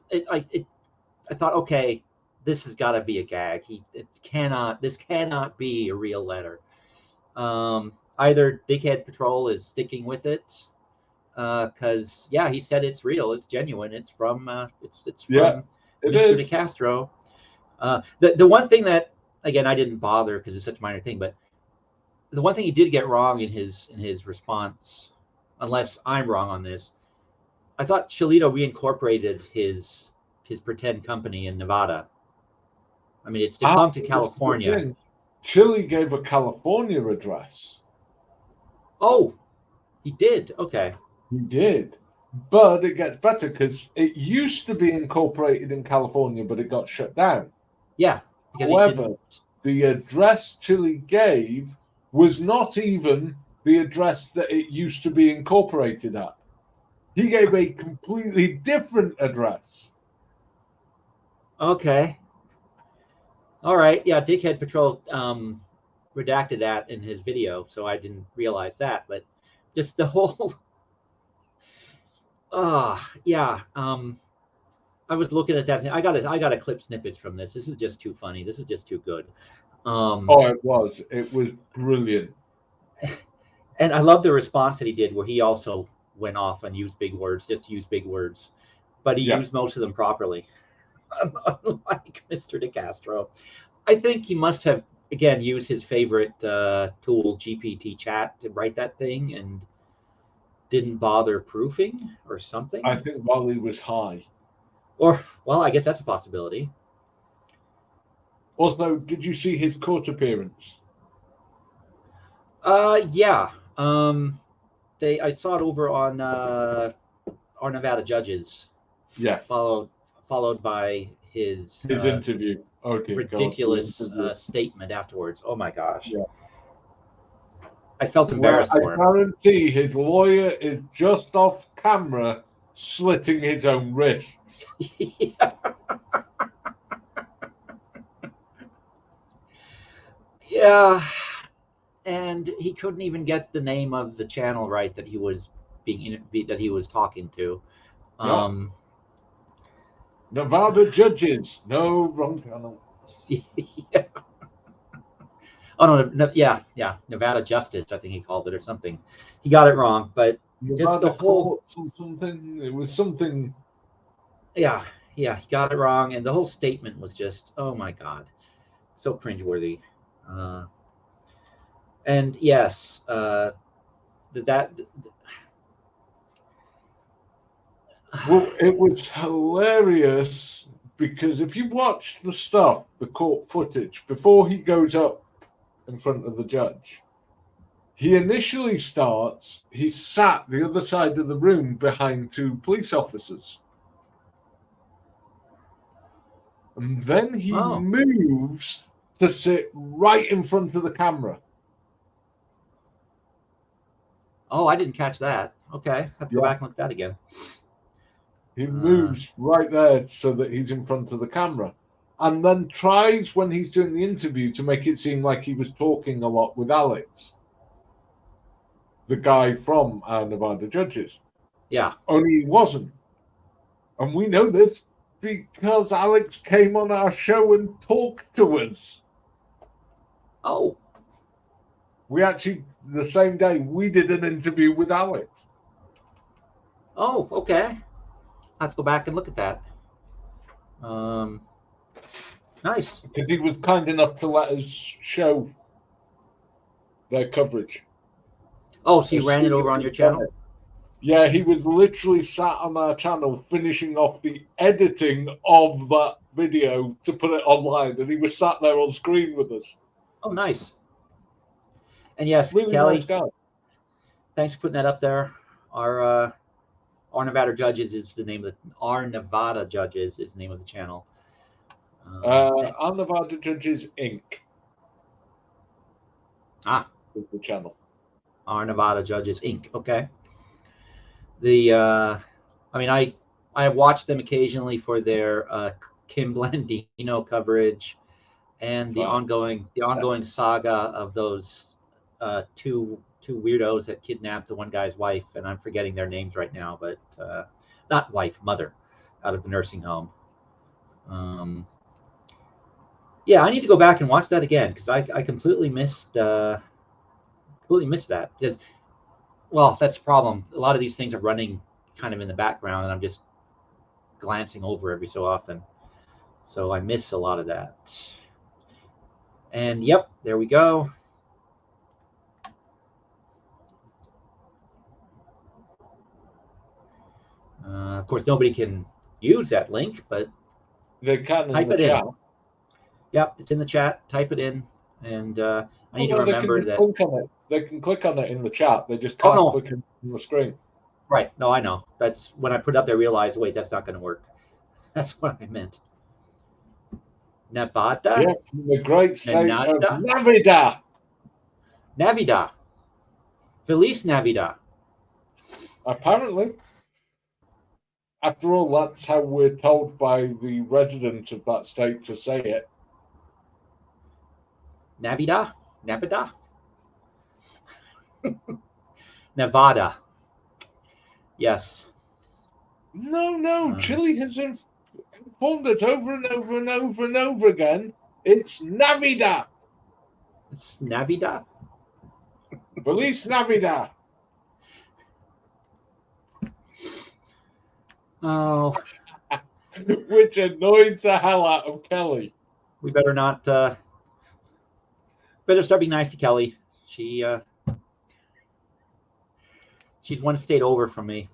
thought, okay, this has got to be a gag. This cannot be a real letter. Either Dickhead Patrol is sticking with it, because he said it's real, it's genuine, it's from Mr. De Castro. The one thing that, again, I didn't bother because it's such a minor thing, but the one thing he did get wrong in his response, unless I'm wrong on this, I thought Chilito reincorporated his pretend company in Nevada. I mean, it's defunct in California. Chili gave a California address. Oh, he did. Okay. He did. But it gets better because it used to be incorporated in California, but it got shut down. Yeah. However, the address Chili gave was not even the address that it used to be incorporated at. He gave a completely different address. Okay. All right. Yeah, Dickhead Patrol redacted that in his video, so I didn't realize that. But just the whole... yeah. I was looking at that. I got to clip snippets from this. This is just too funny. This is just too good. It was brilliant. And I love the response that he did, where he also went off and used big words, just used big words, but he used most of them properly. Unlike Mr. De Castro, I think he must have again, use his favorite tool, GPT chat, to write that thing and didn't bother proofing or something? I think while he was high. Or, well, I guess that's a possibility. Also, did you see his court appearance? Yeah. I saw it over on our Nevada Judges, Yes. followed by his Interview. Okay. ridiculous statement afterwards. Oh my gosh. Yeah. I felt embarrassed for I him. guarantee his lawyer is just off camera slitting his own wrists. Yeah. And he couldn't even get the name of the channel right that he was talking to. Yeah. Nevada Judges. No, wrong channel. Yeah. Oh no, yeah, Nevada Justice, I think he called it, or something. He got it wrong, but just the whole something. It was something. Yeah, he got it wrong, and the whole statement was just, oh my god, so cringeworthy. And yes, Well, it was hilarious because if you watch the court footage, before he goes up in front of the judge, he initially he's sat the other side of the room behind two police officers. And then he moves to sit right in front of the camera. Oh, I didn't catch that. Okay, I have to go back and look at that again. He moves right there so that he's in front of the camera, and then tries, when he's doing the interview, to make it seem like he was talking a lot with Alex, the guy from our Nevada Judges. Yeah. Only he wasn't. And we know this because Alex came on our show and talked to us. Oh. We actually, the same day, we did an interview with Alex. Oh, okay. I have to go back and look at that. Nice. Because he was kind enough to let us show their coverage. Oh, so you ran it over on your channel? Yeah, he was literally sat on our channel finishing off the editing of that video to put it online, and he was sat there on screen with us. Oh, nice. And yes, Really Kelly, nice guy. Thanks for putting that up there. Our Nevada Judges is the name of our Nevada Judges is the name of the channel. Our Nevada Judges Inc. Is the channel. Our Nevada Judges Inc. Okay. I watch them occasionally for their Kim Blandino coverage and the ongoing saga of those two weirdos that kidnapped the one guy's wife, and I'm forgetting their names right now, but not wife, mother, out of the nursing home. Yeah, I need to go back and watch that again because I completely missed that because, well, that's the problem. A lot of these things are running kind of in the background, and I'm just glancing over every so often, so I miss a lot of that. And yep, there we go. Of course, nobody can use that link, but they can type it in. Yep, it's in the chat. Type it in, and I need to remember that. They can click on it in the chat. They just can't click on the screen. Right. No, I know. That's when I put it up there. I realized, wait, that's not going to work. That's what I meant. Nevada. Yeah, the great state of Navidad. Navidad. Feliz Navidad. Apparently. After all, that's how we're told by the residents of that state to say it. Navidad? Navidad? Nevada. Yes. No. Chile has informed us over and over and over and over again. It's Navidad. It's Navidad? Feliz Navidad. Oh. Which annoys the hell out of Kelly. We better not better start being nice to Kelly. She's 1 state over from me.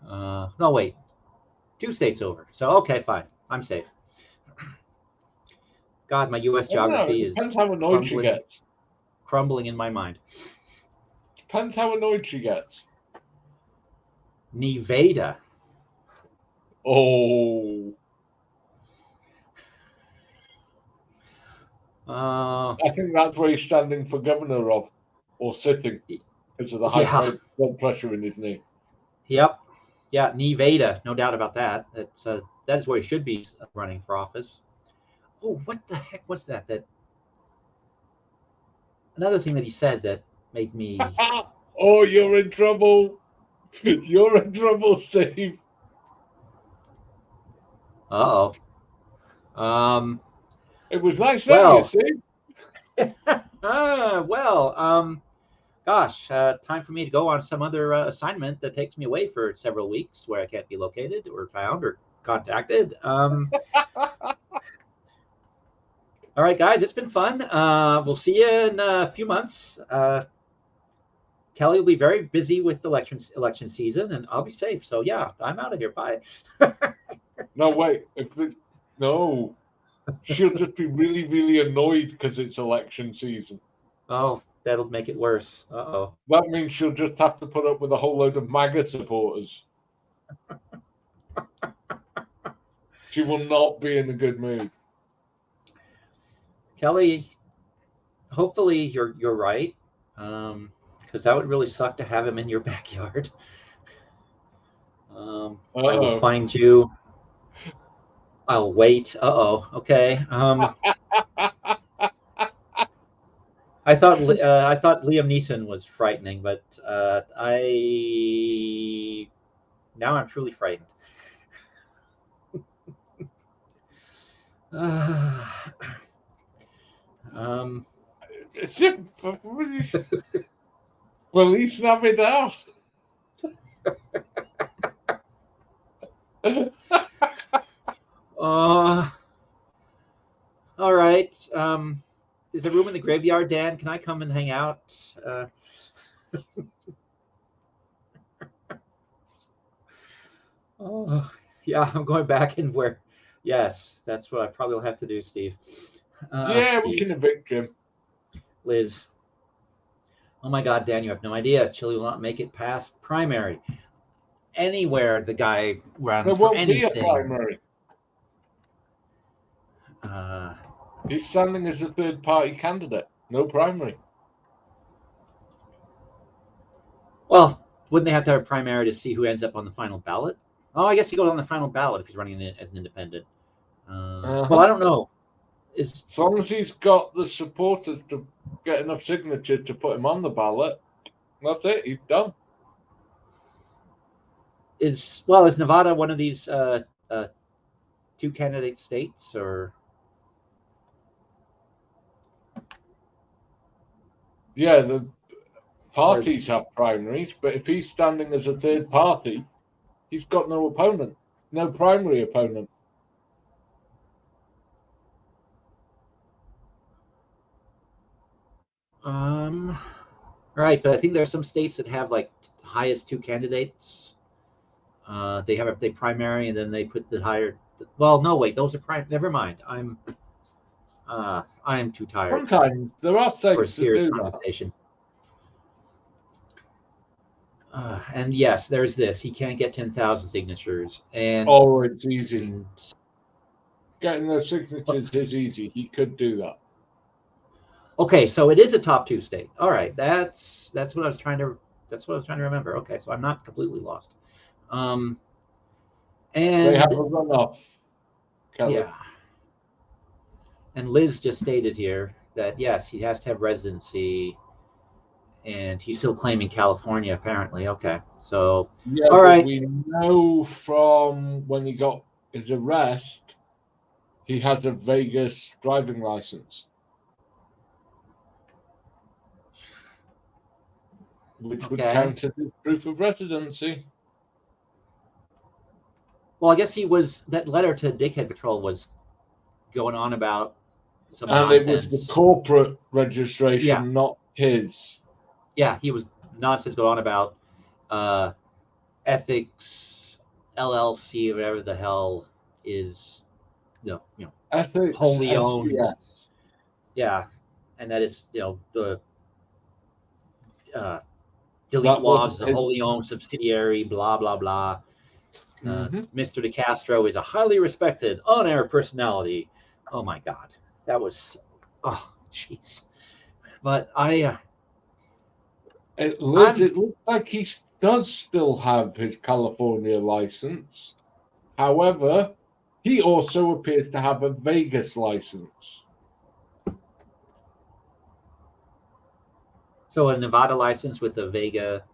No, wait, 2 states over. So okay, fine. I'm safe. God, my U.S. geography it is depends how annoyed she gets. crumbling in my mind. Depends how annoyed she gets. Nevada. Oh. Uh, I think that's where he's standing for governor of, or sitting, because of the high blood pressure in his knee. Yep. Yeah, Nevada, no doubt about that. That is where he should be running for office. Oh, what the heck was that? Another thing that he said that made me. Oh, you're in trouble. You're in trouble, Steve. Uh-oh. It was nice knowing you, Steve. Gosh, time for me to go on some other assignment that takes me away for several weeks where I can't be located or found or contacted. All right, guys, it's been fun. We'll see you in a few months. Kelly will be very busy with election season, and I'll be safe. So yeah, I'm out of here. Bye. No, wait. No. She'll just be really, really annoyed because it's election season. Oh, that'll make it worse. Uh-oh. That means she'll just have to put up with a whole load of MAGA supporters. She will not be in a good mood. Kelly, hopefully you're right, because that would really suck to have him in your backyard. I will find you. I'll wait. Okay. I thought Liam Neeson was frightening, but now I'm truly frightened. Feliz Navidad. All right. There's a room in the graveyard, Dan. Can I come and hang out? Oh, yeah, I'm going back and where. Yes, that's what I probably will have to do, Steve. Yeah, Steve. we can evict him. Liz. Oh my God, Dan, you have no idea. Chile will not make it past primary. Anywhere the guy runs There for won't anything. be a primary. He's standing as a third-party candidate. No primary. Well, wouldn't they have to have a primary to see who ends up on the final ballot? Oh, I guess he goes on the final ballot if he's running as an independent. Well, I don't know. As long as he's got the supporters to get enough signatures to put him on the ballot, that's it. He's done. Is Nevada one of these two candidate states, or? Yeah, the parties have primaries, but if he's standing as a third party, he's got no opponent, no primary opponent. Right, but I think there are some states that have like highest two candidates. They primary and then they put the higher. Well, no, wait, those are prime. Never mind. I'm too tired. Sometimes there are states for a serious that do conversation. And yes, there's this. He can't get 10,000 signatures, and it's easy. Getting those signatures is easy. He could do that. Okay, so it is a top 2 state. All right, that's what I was trying to. That's what I was trying to remember. Okay, so I'm not completely lost. And they have a runoff. Kelly. Yeah. And Liz just stated here that yes, he has to have residency, and he's still claiming California. Apparently, okay. So yeah, all right. We know from when he got his arrest, he has a Vegas driving license. Which would count as proof of residency. Well, I guess that letter to Dickhead Patrol was going on about some And nonsense. it was the corporate registration, Yeah. not his. Yeah, he was nonsense going on about ethics LLC, whatever the hell is, Ethics wholly owned. SCS. Yeah, and that is, the That Delete was Labs is a his- wholly owned subsidiary, blah, blah, blah. Mhm. Mr. DeCastro is a highly respected on-air personality. Oh my God, that was, oh jeez. But It looks like he does still have his California license. However, he also appears to have a Vegas license. so a Nevada license with a Vega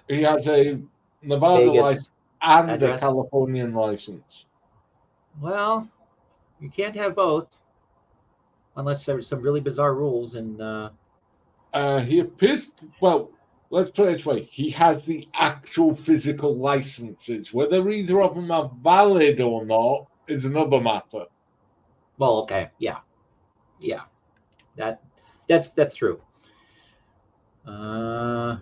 He has a Nevada Vegas license and address? a Californian license. Well, you can't have both unless there's some really bizarre rules. And He appears, well, let's put it this way. He has the actual physical licenses. Whether either of them are valid or not is another matter. well, okay, yeah, that's true. Well,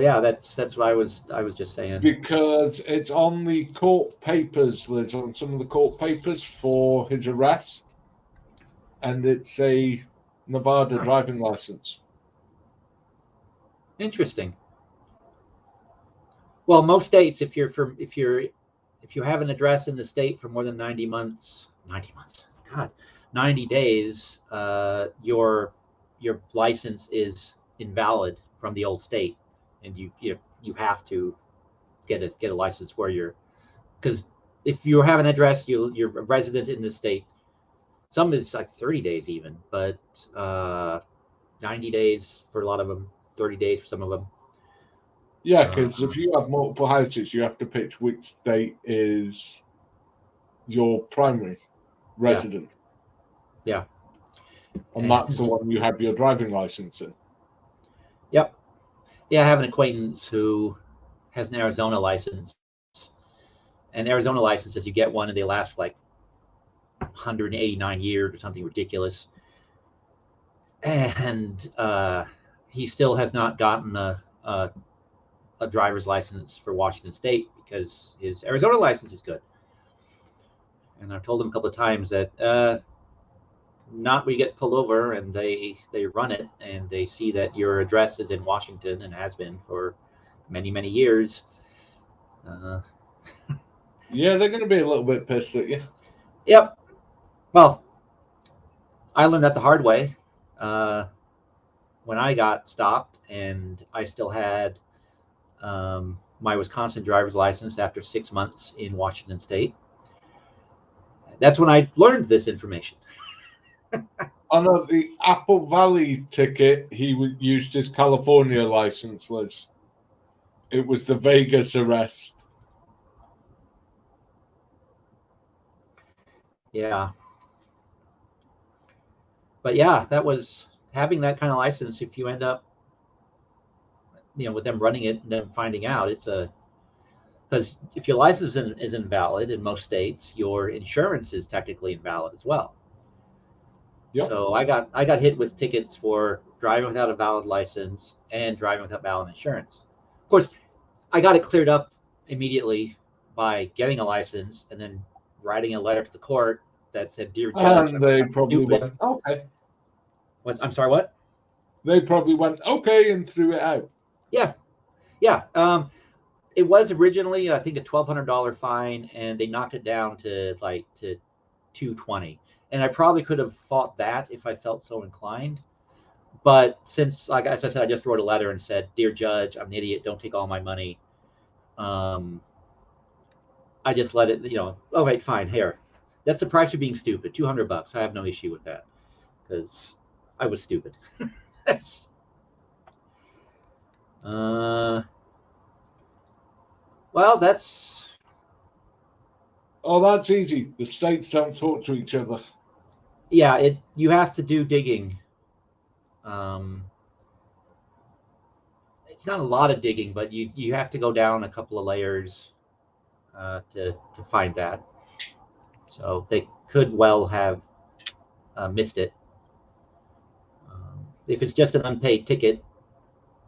yeah, that's what I was just saying. Because it's on the court papers, Liz, on some of the court papers for his arrest. And it's a Nevada driving license. Interesting. Well, most states, if you have an address in the state for more than 90 days, your license is invalid from the old state, and you have to get a license where you're, because if you have an address, you're a resident in the state. Some is like 30 days even, but 90 days for a lot of them, 30 days for some of them. Yeah, because if you have multiple houses, you have to pick which state is your primary resident. Yeah. And that's the one you have your driving license in. Yep. Yeah, I have an acquaintance who has an Arizona license. And Arizona licenses, you get one and they last for like 189 years or something ridiculous. And he still has not gotten a driver's license for Washington State because his Arizona license is good. And I've told him a couple of times that not when you get pulled over and they run it and they see that your address is in Washington and has been for many, many years. Yeah, they're going to be a little bit pissed at you. Yep. Well, I learned that the hard way when I got stopped, and I still had my Wisconsin driver's license after 6 months in Washington State. That's when I learned this information. On the Apple Valley ticket, he used his California license, Liz. It was the Vegas arrest. Yeah. But yeah, that was having that kind of license. If you end up, with them running it and them finding out, because if your license is invalid in most states, your insurance is technically invalid as well. Yep. So I got hit with tickets for driving without a valid license and driving without valid insurance. Of course, I got it cleared up immediately by getting a license and then writing a letter to the court that said, "Dear Judge," and they probably went, okay. I'm sorry, what? They probably went, okay, and threw it out. Yeah. It was originally, I think, a $1,200 fine, and they knocked it down to $220. And I probably could have fought that if I felt so inclined. But since, like as I said, I just wrote a letter and said, "Dear Judge, I'm an idiot. Don't take all my money." I just let it, oh, wait, fine. Here. That's the price of being stupid. $200. I have no issue with that because I was stupid. Well, that's... Oh, that's easy. The states don't talk to each other. Yeah, you have to do digging. It's not a lot of digging, but you have to go down a couple of layers to find that. So they could well have missed it. If it's just an unpaid ticket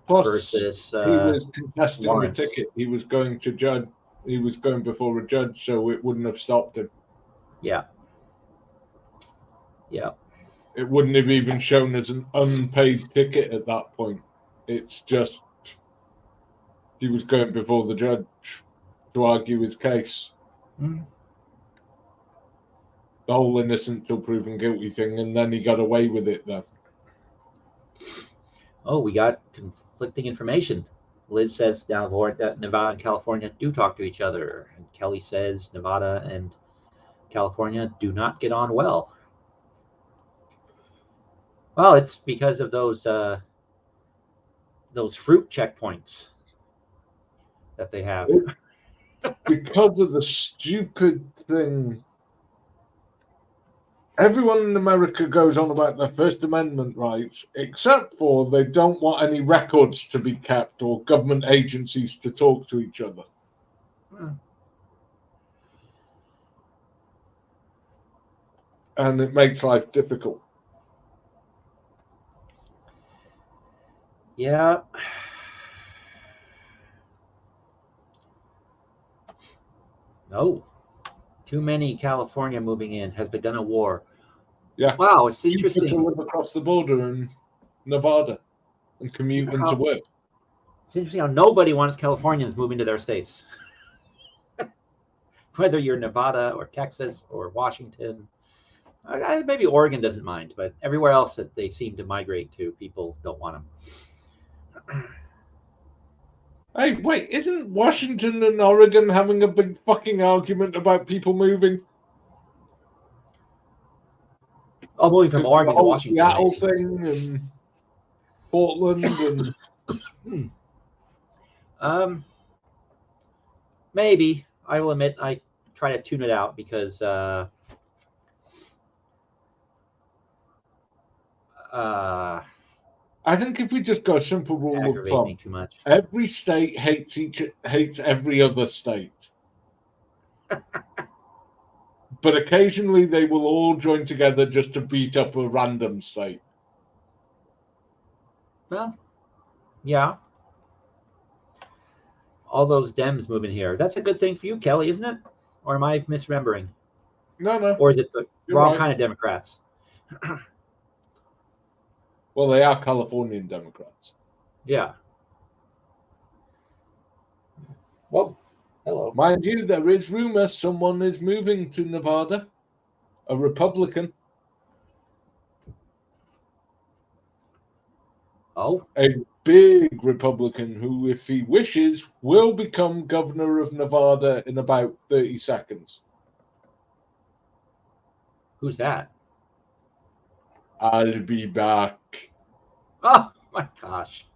Plus, versus he was contesting warrants. the ticket. He was going to judge. He was going before a judge, so it wouldn't have stopped him. Yeah. It wouldn't have even shown as an unpaid ticket at that point. It's just he was going before the judge to argue his case. Mm. The whole innocent till proven guilty thing, and then he got away with it then. Oh, we got conflicting information. Liz says Nevada and California do talk to each other, and Kelly says Nevada and California do not get on well. Well, it's because of those fruit checkpoints that they have. Because of the stupid thing. Everyone in America goes on about their First Amendment rights, except for they don't want any records to be kept or government agencies to talk to each other. And it makes life difficult. Yeah. Oh, too many California moving in has begun a war. Yeah. Wow, it's Cheaper interesting. to live across the border in Nevada and commute into work. It's interesting how nobody wants Californians moving to their states. Whether you're Nevada or Texas or Washington. Maybe Oregon doesn't mind, but everywhere else that they seem to migrate to, people don't want them. Hey, wait, isn't Washington and Oregon having a big fucking argument about people moving? Oh, moving from Oregon to Washington. Seattle thing and Portland and maybe. I will admit I try to tune it out because I think if we just go a simple rule of thumb, too much. every state hates every other state. But occasionally they will all join together just to beat up a random state. Well, yeah. All those Dems moving here. That's a good thing for you, Kelly, isn't it? Or am I misremembering? No. Or is it the wrong kind of Democrats? Well, they are Californian Democrats. Yeah. Well, hello. Mind you, there is rumor someone is moving to Nevada. A Republican. Oh. A big Republican who, if he wishes, will become governor of Nevada in about 30 seconds. Who's that? I'll be back. Oh, my gosh.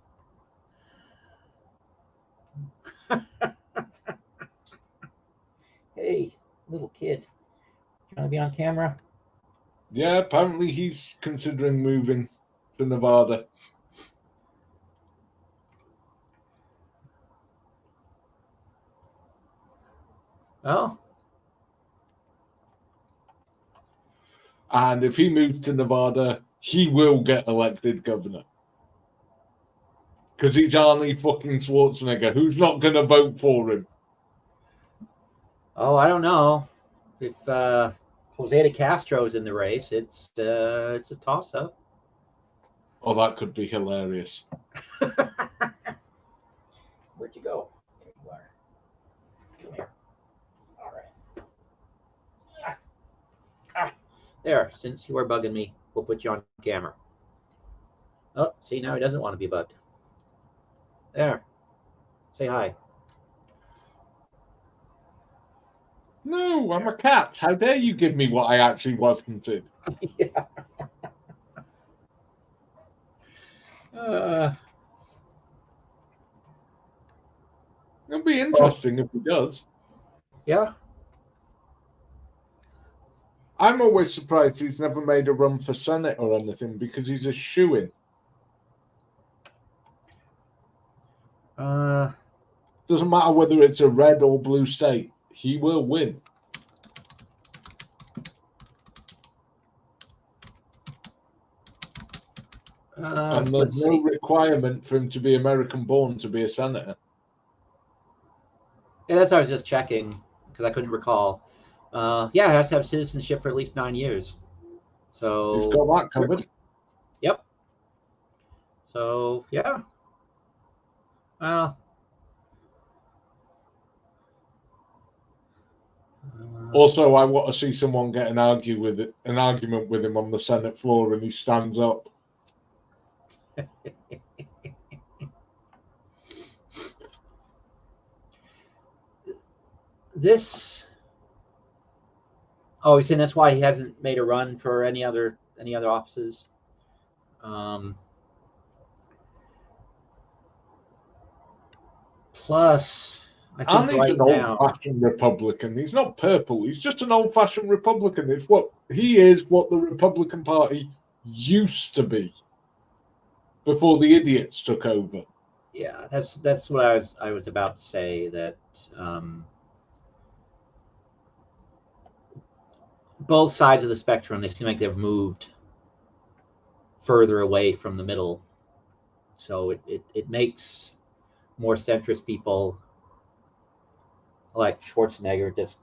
Hey, little kid. Trying to be on camera? Yeah, apparently he's considering moving to Nevada. Well. And if he moves to Nevada, he will get elected governor. Because he's Arnie fucking Schwarzenegger. Who's not going to vote for him? Oh, I don't know. If Jose de Castro's in the race, it's a toss-up. Oh, that could be hilarious. Where'd you go? There you are. Come here. All right. There, since you are bugging me, we'll put you on camera. Oh, see, now he doesn't want to be bugged. There. Say hi. No, I'm a cat. How dare you give me what I actually wanted? Yeah. It'll be interesting if he does. Yeah. I'm always surprised he's never made a run for Senate or anything because he's a shoo-in. Doesn't matter whether it's a red or blue state. He will win. And there's let's no see. requirement for him to be American born to be a senator. Yeah, that's what I was just checking because I couldn't recall. Yeah, it has to have citizenship for at least 9 years. So He's got that covered. Yep. So yeah. Well. Also, I want to see someone get an argument with him on the Senate floor, and he stands up. This. Oh, he's saying that's why he hasn't made a run for any other offices. Plus, I think And he's right an now, old-fashioned Republican. He's not purple. He's just an old-fashioned Republican. It's what he is. What the Republican Party used to be before the idiots took over. yeah, that's what I was about to say. That both sides of the spectrum, they seem like they've moved further away from the middle. So it makes more centrist people like Schwarzenegger just,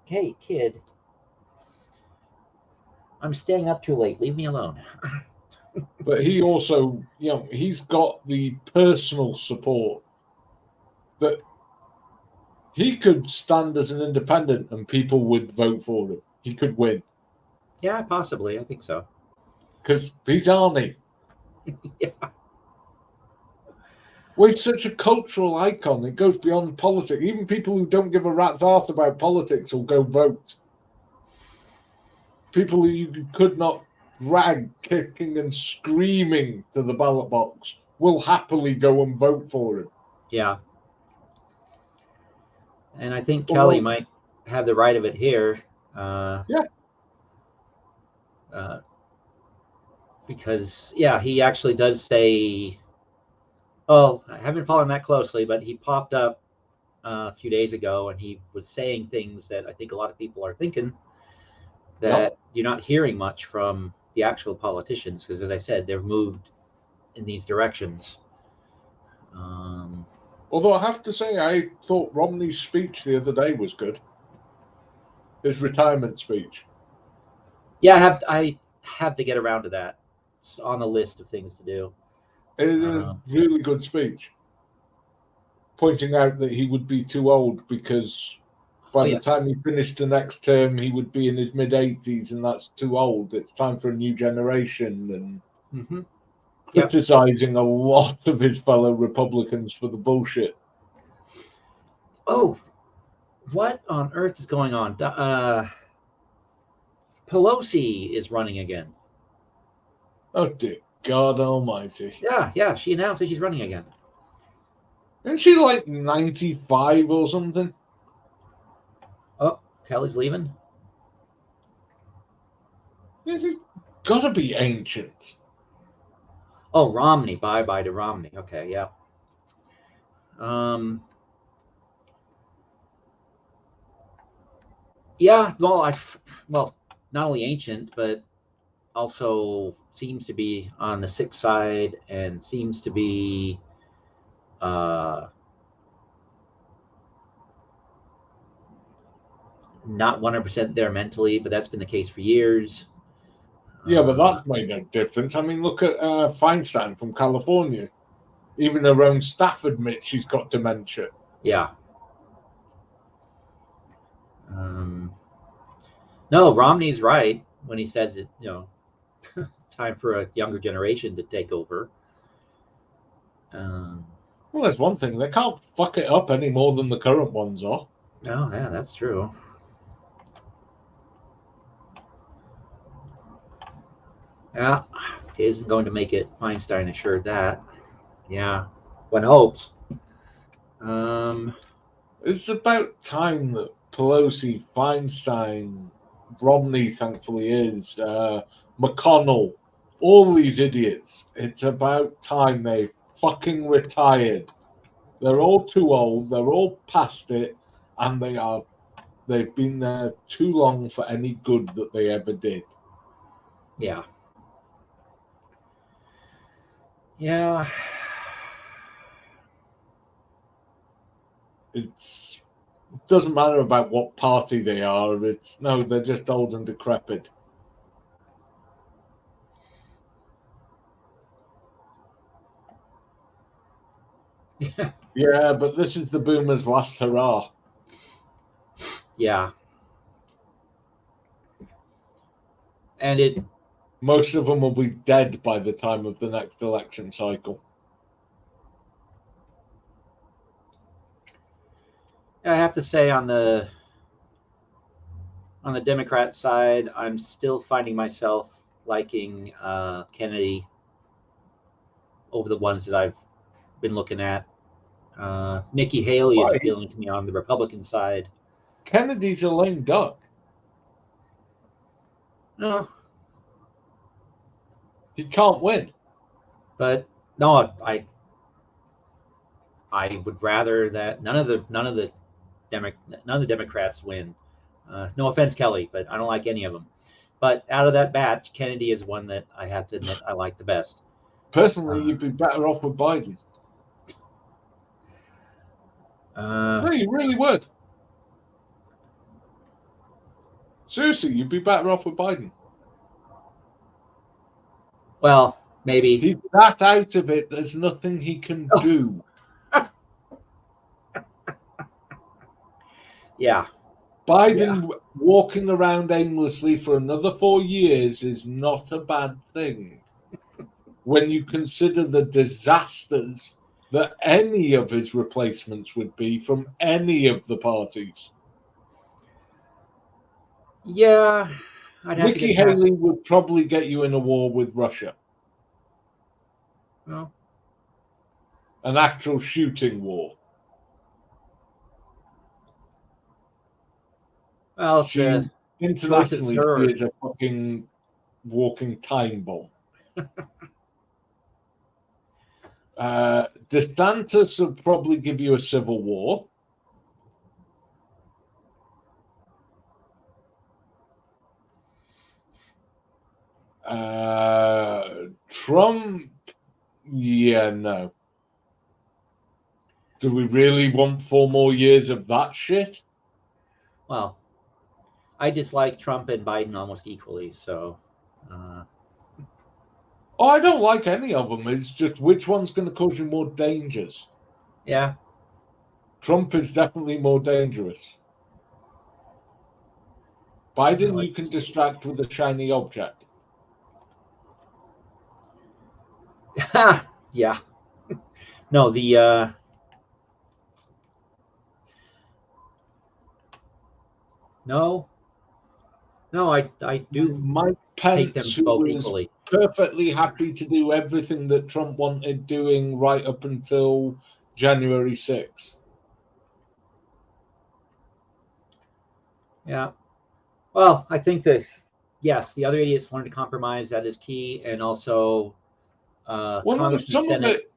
hey, kid, I'm staying up too late. Leave me alone. But he also, he's got the personal support that he could stand as an independent and people would vote for him. He could win. Yeah, possibly. I think so. Because he's Arnie. Yeah. Well, he's such a cultural icon. It goes beyond politics. Even people who don't give a rat's ass about politics will go vote. People who you could not drag kicking and screaming to the ballot box will happily go and vote for him. Yeah. And I think Kelly might have the right of it here. Because, yeah, he actually does say, oh, I haven't followed him that closely, but he popped up a few days ago and he was saying things that I think a lot of people are thinking that you're not hearing much from the actual politicians. Because, as I said, they've moved in these directions. Although I have to say, I thought Romney's speech the other day was good. His retirement speech. Yeah, I have to get around to that. It's on the list of things to do. It is a really good speech. Pointing out that he would be too old because by the time he finished the next term, he would be in his mid-80s, and that's too old. It's time for a new generation. And criticizing a lot of his fellow Republicans for the bullshit. Oh, what on earth is going on? Pelosi is running again. Oh, dear God almighty. Yeah, she announced that she's running again. Isn't she like 95 or something? Oh, Kelly's leaving? This has got to be ancient. Oh, Romney. Bye-bye to Romney. Okay, yeah. Yeah, well, not only ancient, but also seems to be on the sick side and seems to be not 100% there mentally, but that's been the case for years. Yeah, but that's made no difference. I mean, look at Feinstein from California. Even her own staff admit she's got dementia. Yeah. No, Romney's right when he says it, time for a younger generation to take over. Well, there's one thing. They can't fuck it up any more than the current ones are. Oh, yeah, that's true. Yeah, he isn't going to make it. Feinstein assured that. Yeah, one hopes. It's about time that Pelosi, Feinstein, Romney, thankfully is, McConnell, all these idiots. It's about time they fucking retired. They're all too old. They're all past it, and they've been there too long for any good that they ever did. Yeah. Yeah. It doesn't matter about what party they are. They're just old and decrepit. Yeah, but this is the boomers' last hurrah. Yeah. And most of them will be dead by the time of the next election cycle. I have to say, on the Democrat side, I'm still finding myself liking Kennedy over the ones that I've been looking at. Nikki Haley is appealing to me on the Republican side. Kennedy's a lame duck. No, he can't win. But no, I would rather that none of the Democrats win. No offense, Kelly, but I don't like any of them. But out of that batch, Kennedy is one that I have to admit I like the best. Personally, you'd be better off with Biden. No, you really would. Seriously, you'd be better off with Biden. Well, maybe. He's that out of it, there's nothing he can do. Yeah. Biden walking around aimlessly for another 4 years is not a bad thing. When you consider the disasters that any of his replacements would be from any of the parties. Yeah. Nikki Haley would probably get you in a war with Russia. Well, an actual shooting war. Well, internationally, she is a fucking walking time bomb. DeSantis will probably give you a civil war. Trump, yeah, no. Do we really want 4 more years of that shit? Well, I dislike Trump and Biden almost equally, so. Oh, I don't like any of them. It's just which one's going to cause you more dangers. Yeah. Trump is definitely more dangerous. Biden, you can distract with a shiny object. Yeah. No, the no, I do. Mike Pence, who was perfectly happy to do everything that Trump wanted doing right up until January 6th. Yeah. Well, I think that, yes, the other idiots learn to compromise. That is key. And also, Congress and Senate.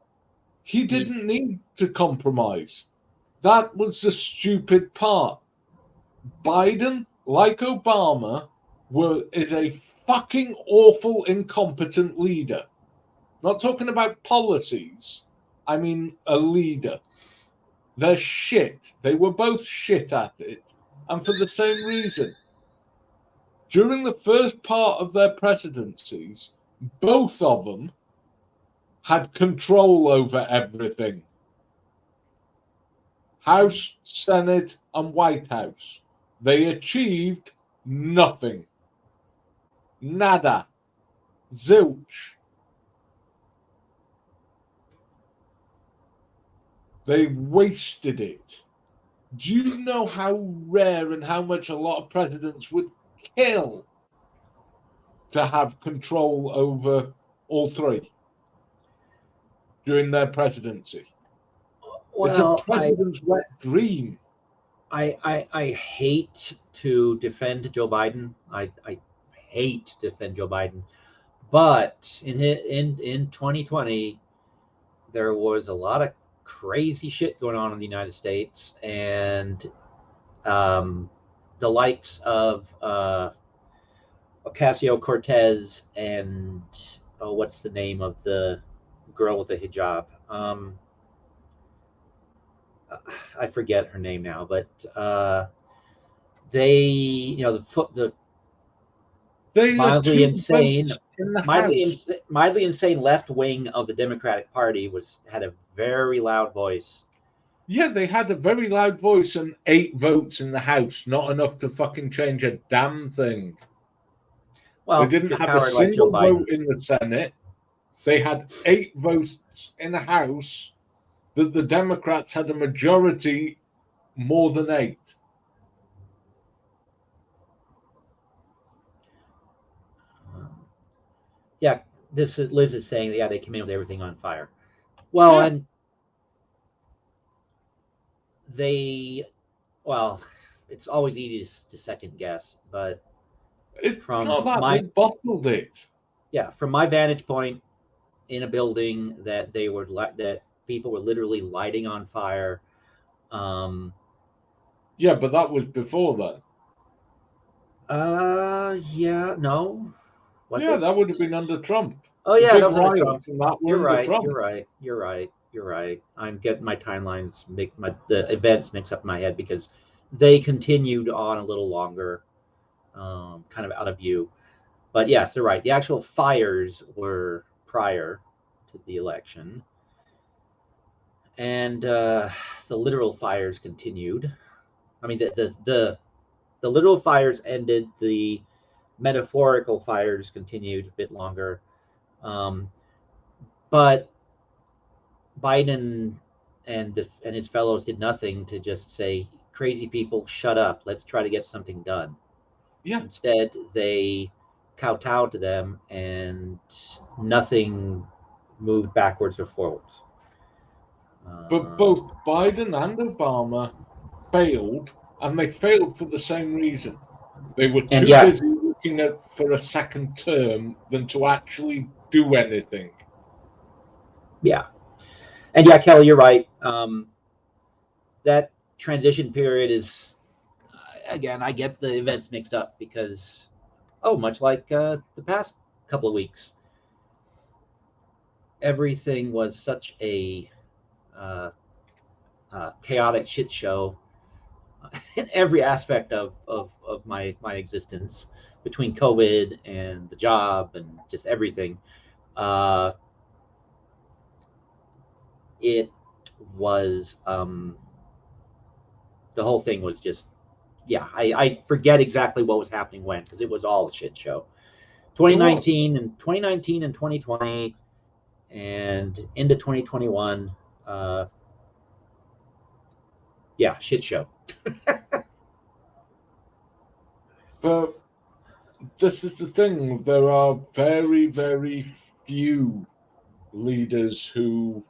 He didn't need to compromise. That was the stupid part. Biden, like Obama, is a fucking awful, incompetent leader. Not talking about policies. I mean, a leader. They're shit. They were both shit at it. And for the same reason. During the first part of their presidencies, both of them had control over everything. House, Senate, and White House. They achieved nothing. Nada. Zilch. They wasted it. Do you know how rare and how much a lot of presidents would kill to have control over all three during their presidency? Well, it's a president's wet dream. I hate to defend Joe Biden. I hate to defend Joe Biden, but in 2020, there was a lot of crazy shit going on in the United States, and the likes of Ocasio-Cortez and what's the name of the girl with a hijab. I forget her name now, but they, you know, the They are mildly two insane, votes in the House. mildly insane left wing of the Democratic Party had a very loud voice. Yeah, they had a very loud voice and 8 votes in the House, not enough to fucking change a damn thing. Well, They didn't you're have a coward like Joe single Biden. vote in the Senate. They had 8 votes in the House that the Democrats had a majority more than 8. Yeah, Liz is saying, yeah, they came in with everything on fire. Well, Yeah. and it's always easy to second guess, but It's from not that my they bottled it. from my vantage point, in a building that that people were literally lighting on fire. Yeah, but that was before then. Yeah, no, was Yeah, it? that would have been under Trump. Oh The yeah, big that was under Trump. riots and that were You're under right. Trump. You're right. I'm getting my timelines, the events mixed up in my head because they continued on a little longer, kind of out of view. But yes, they're right. The actual fires were prior to the election, and the literal fires continued. I mean, the literal fires ended. The metaphorical fires continued a bit longer. But Biden and his fellows did nothing to just say, crazy people, shut up. Let's try to get something done. Yeah. Instead, they kowtowed to them and nothing moved backwards or forwards. But both Biden and Obama failed, and they failed for the same reason. They were too busy looking for a second term than to actually do anything. Yeah. And yeah, Kelly, you're right. That transition period is, again, I get the events mixed up because, much like the past couple of weeks, everything was such a chaotic shit show in every aspect of my existence, between COVID and the job and just everything. It was the whole thing was just, I forget exactly what was happening when, because it was all a shit show. 2019 and 2020 and into 2021, shit show. But this is the thing. There are very, very few leaders who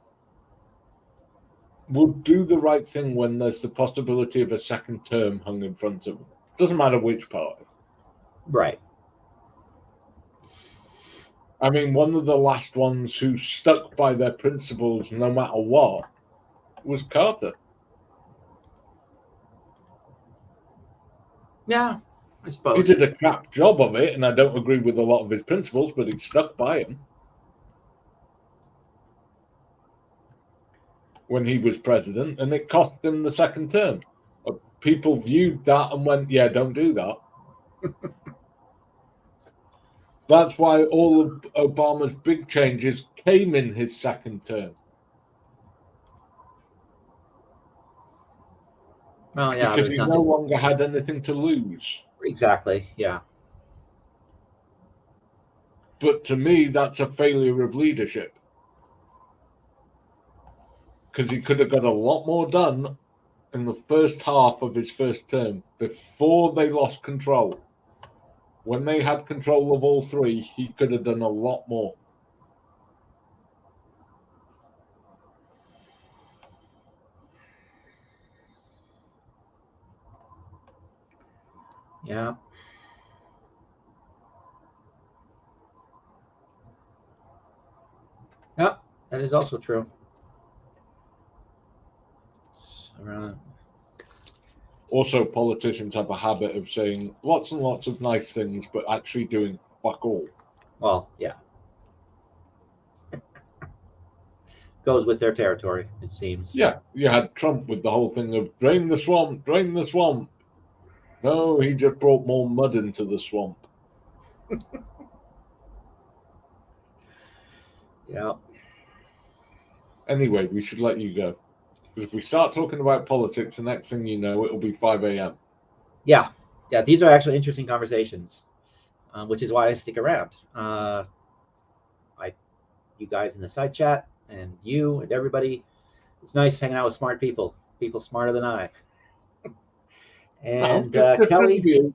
would do the right thing when there's the possibility of a second term hung in front of them. Doesn't matter which party. Right. I mean, one of the last ones who stuck by their principles no matter what was Carter. Yeah, I suppose. He did a crap job of it, and I don't agree with a lot of his principles, but he stuck by him when he was president, and it cost him the second term. People viewed that and went, yeah, don't do that. That's why all of Obama's big changes came in his second term. Well, yeah, because he no longer had anything to lose. Exactly, yeah. But to me, that's a failure of leadership. Because he could have got a lot more done in the first half of his first term before they lost control. When they had control of all three, he could have done a lot more. Yeah. Yeah, that is also true. Also, politicians have a habit of saying lots and lots of nice things, but actually doing fuck all. Well, yeah. goes with their territory, it seems. Yeah, you had Trump with the whole thing of drain the swamp, drain the swamp. No, he just brought more mud into the swamp. Yeah. Anyway, we should let you go. Because if we start talking about politics, the next thing you know, it'll be 5 a.m. Yeah. These are actually interesting conversations, which is why I stick around. You guys in the side chat, and you and everybody, it's nice hanging out with smart people smarter than I. And No, just Kelly, views.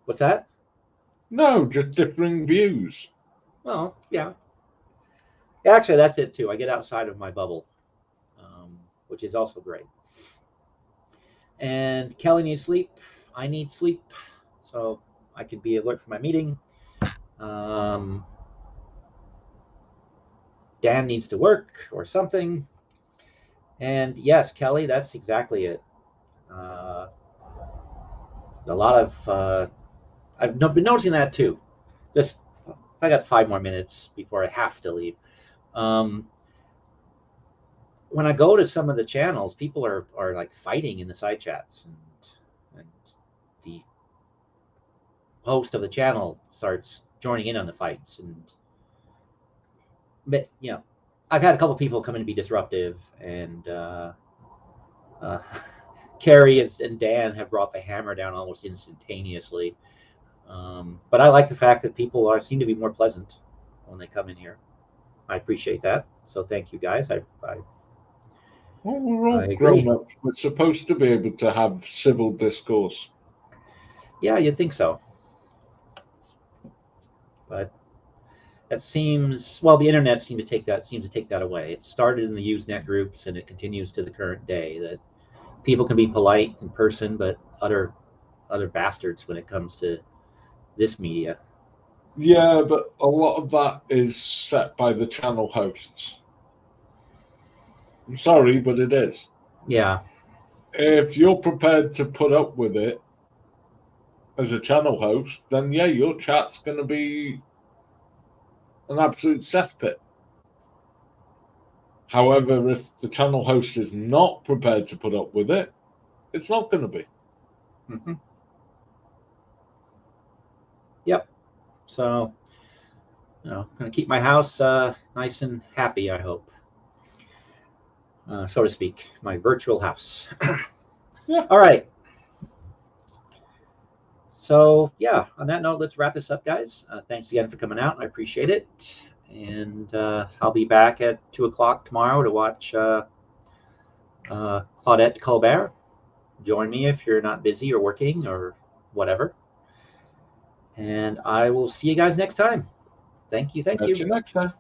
what's that? No, just differing views. Well, yeah. Actually, that's it too. I get outside of my bubble, which is also great. And Kelly needs sleep. I need sleep, so I can be alert for my meeting. Dan needs to work or something. And yes, Kelly, that's exactly it. A lot of I've been noticing that too. Just I got 5 more minutes before I have to leave. When I go to some of the channels, people are like fighting in the side chats, and the host of the channel starts joining in on the fights. But I've had a couple people come in to be disruptive, and Carrie and Dan have brought the hammer down almost instantaneously. But I like the fact that people seem to be more pleasant when they come in here. I appreciate that. So thank you, guys. Well, we're all I agree. grown-ups. We're supposed to be able to have civil discourse. Yeah, you'd think so. But that seems, well, the internet seems to take that away. It started in the Usenet groups, and it continues to the current day that people can be polite in person, but utter bastards when it comes to this media. Yeah, but a lot of that is set by the channel hosts. I'm sorry, but it is. Yeah. If you're prepared to put up with it as a channel host, then yeah, your chat's going to be an absolute cesspit. However, if the channel host is not prepared to put up with it, it's not going to be. Mm-hmm. Yep. So, going to keep my house nice and happy, I hope. So to speak, my virtual house. Yeah. All right. So, yeah, on that note, let's wrap this up, guys. Thanks again for coming out. I appreciate it. And I'll be back at 2 o'clock tomorrow to watch Claudette Colbert. Join me if you're not busy or working or whatever. And I will see you guys next time. Thank you. Catch you next time.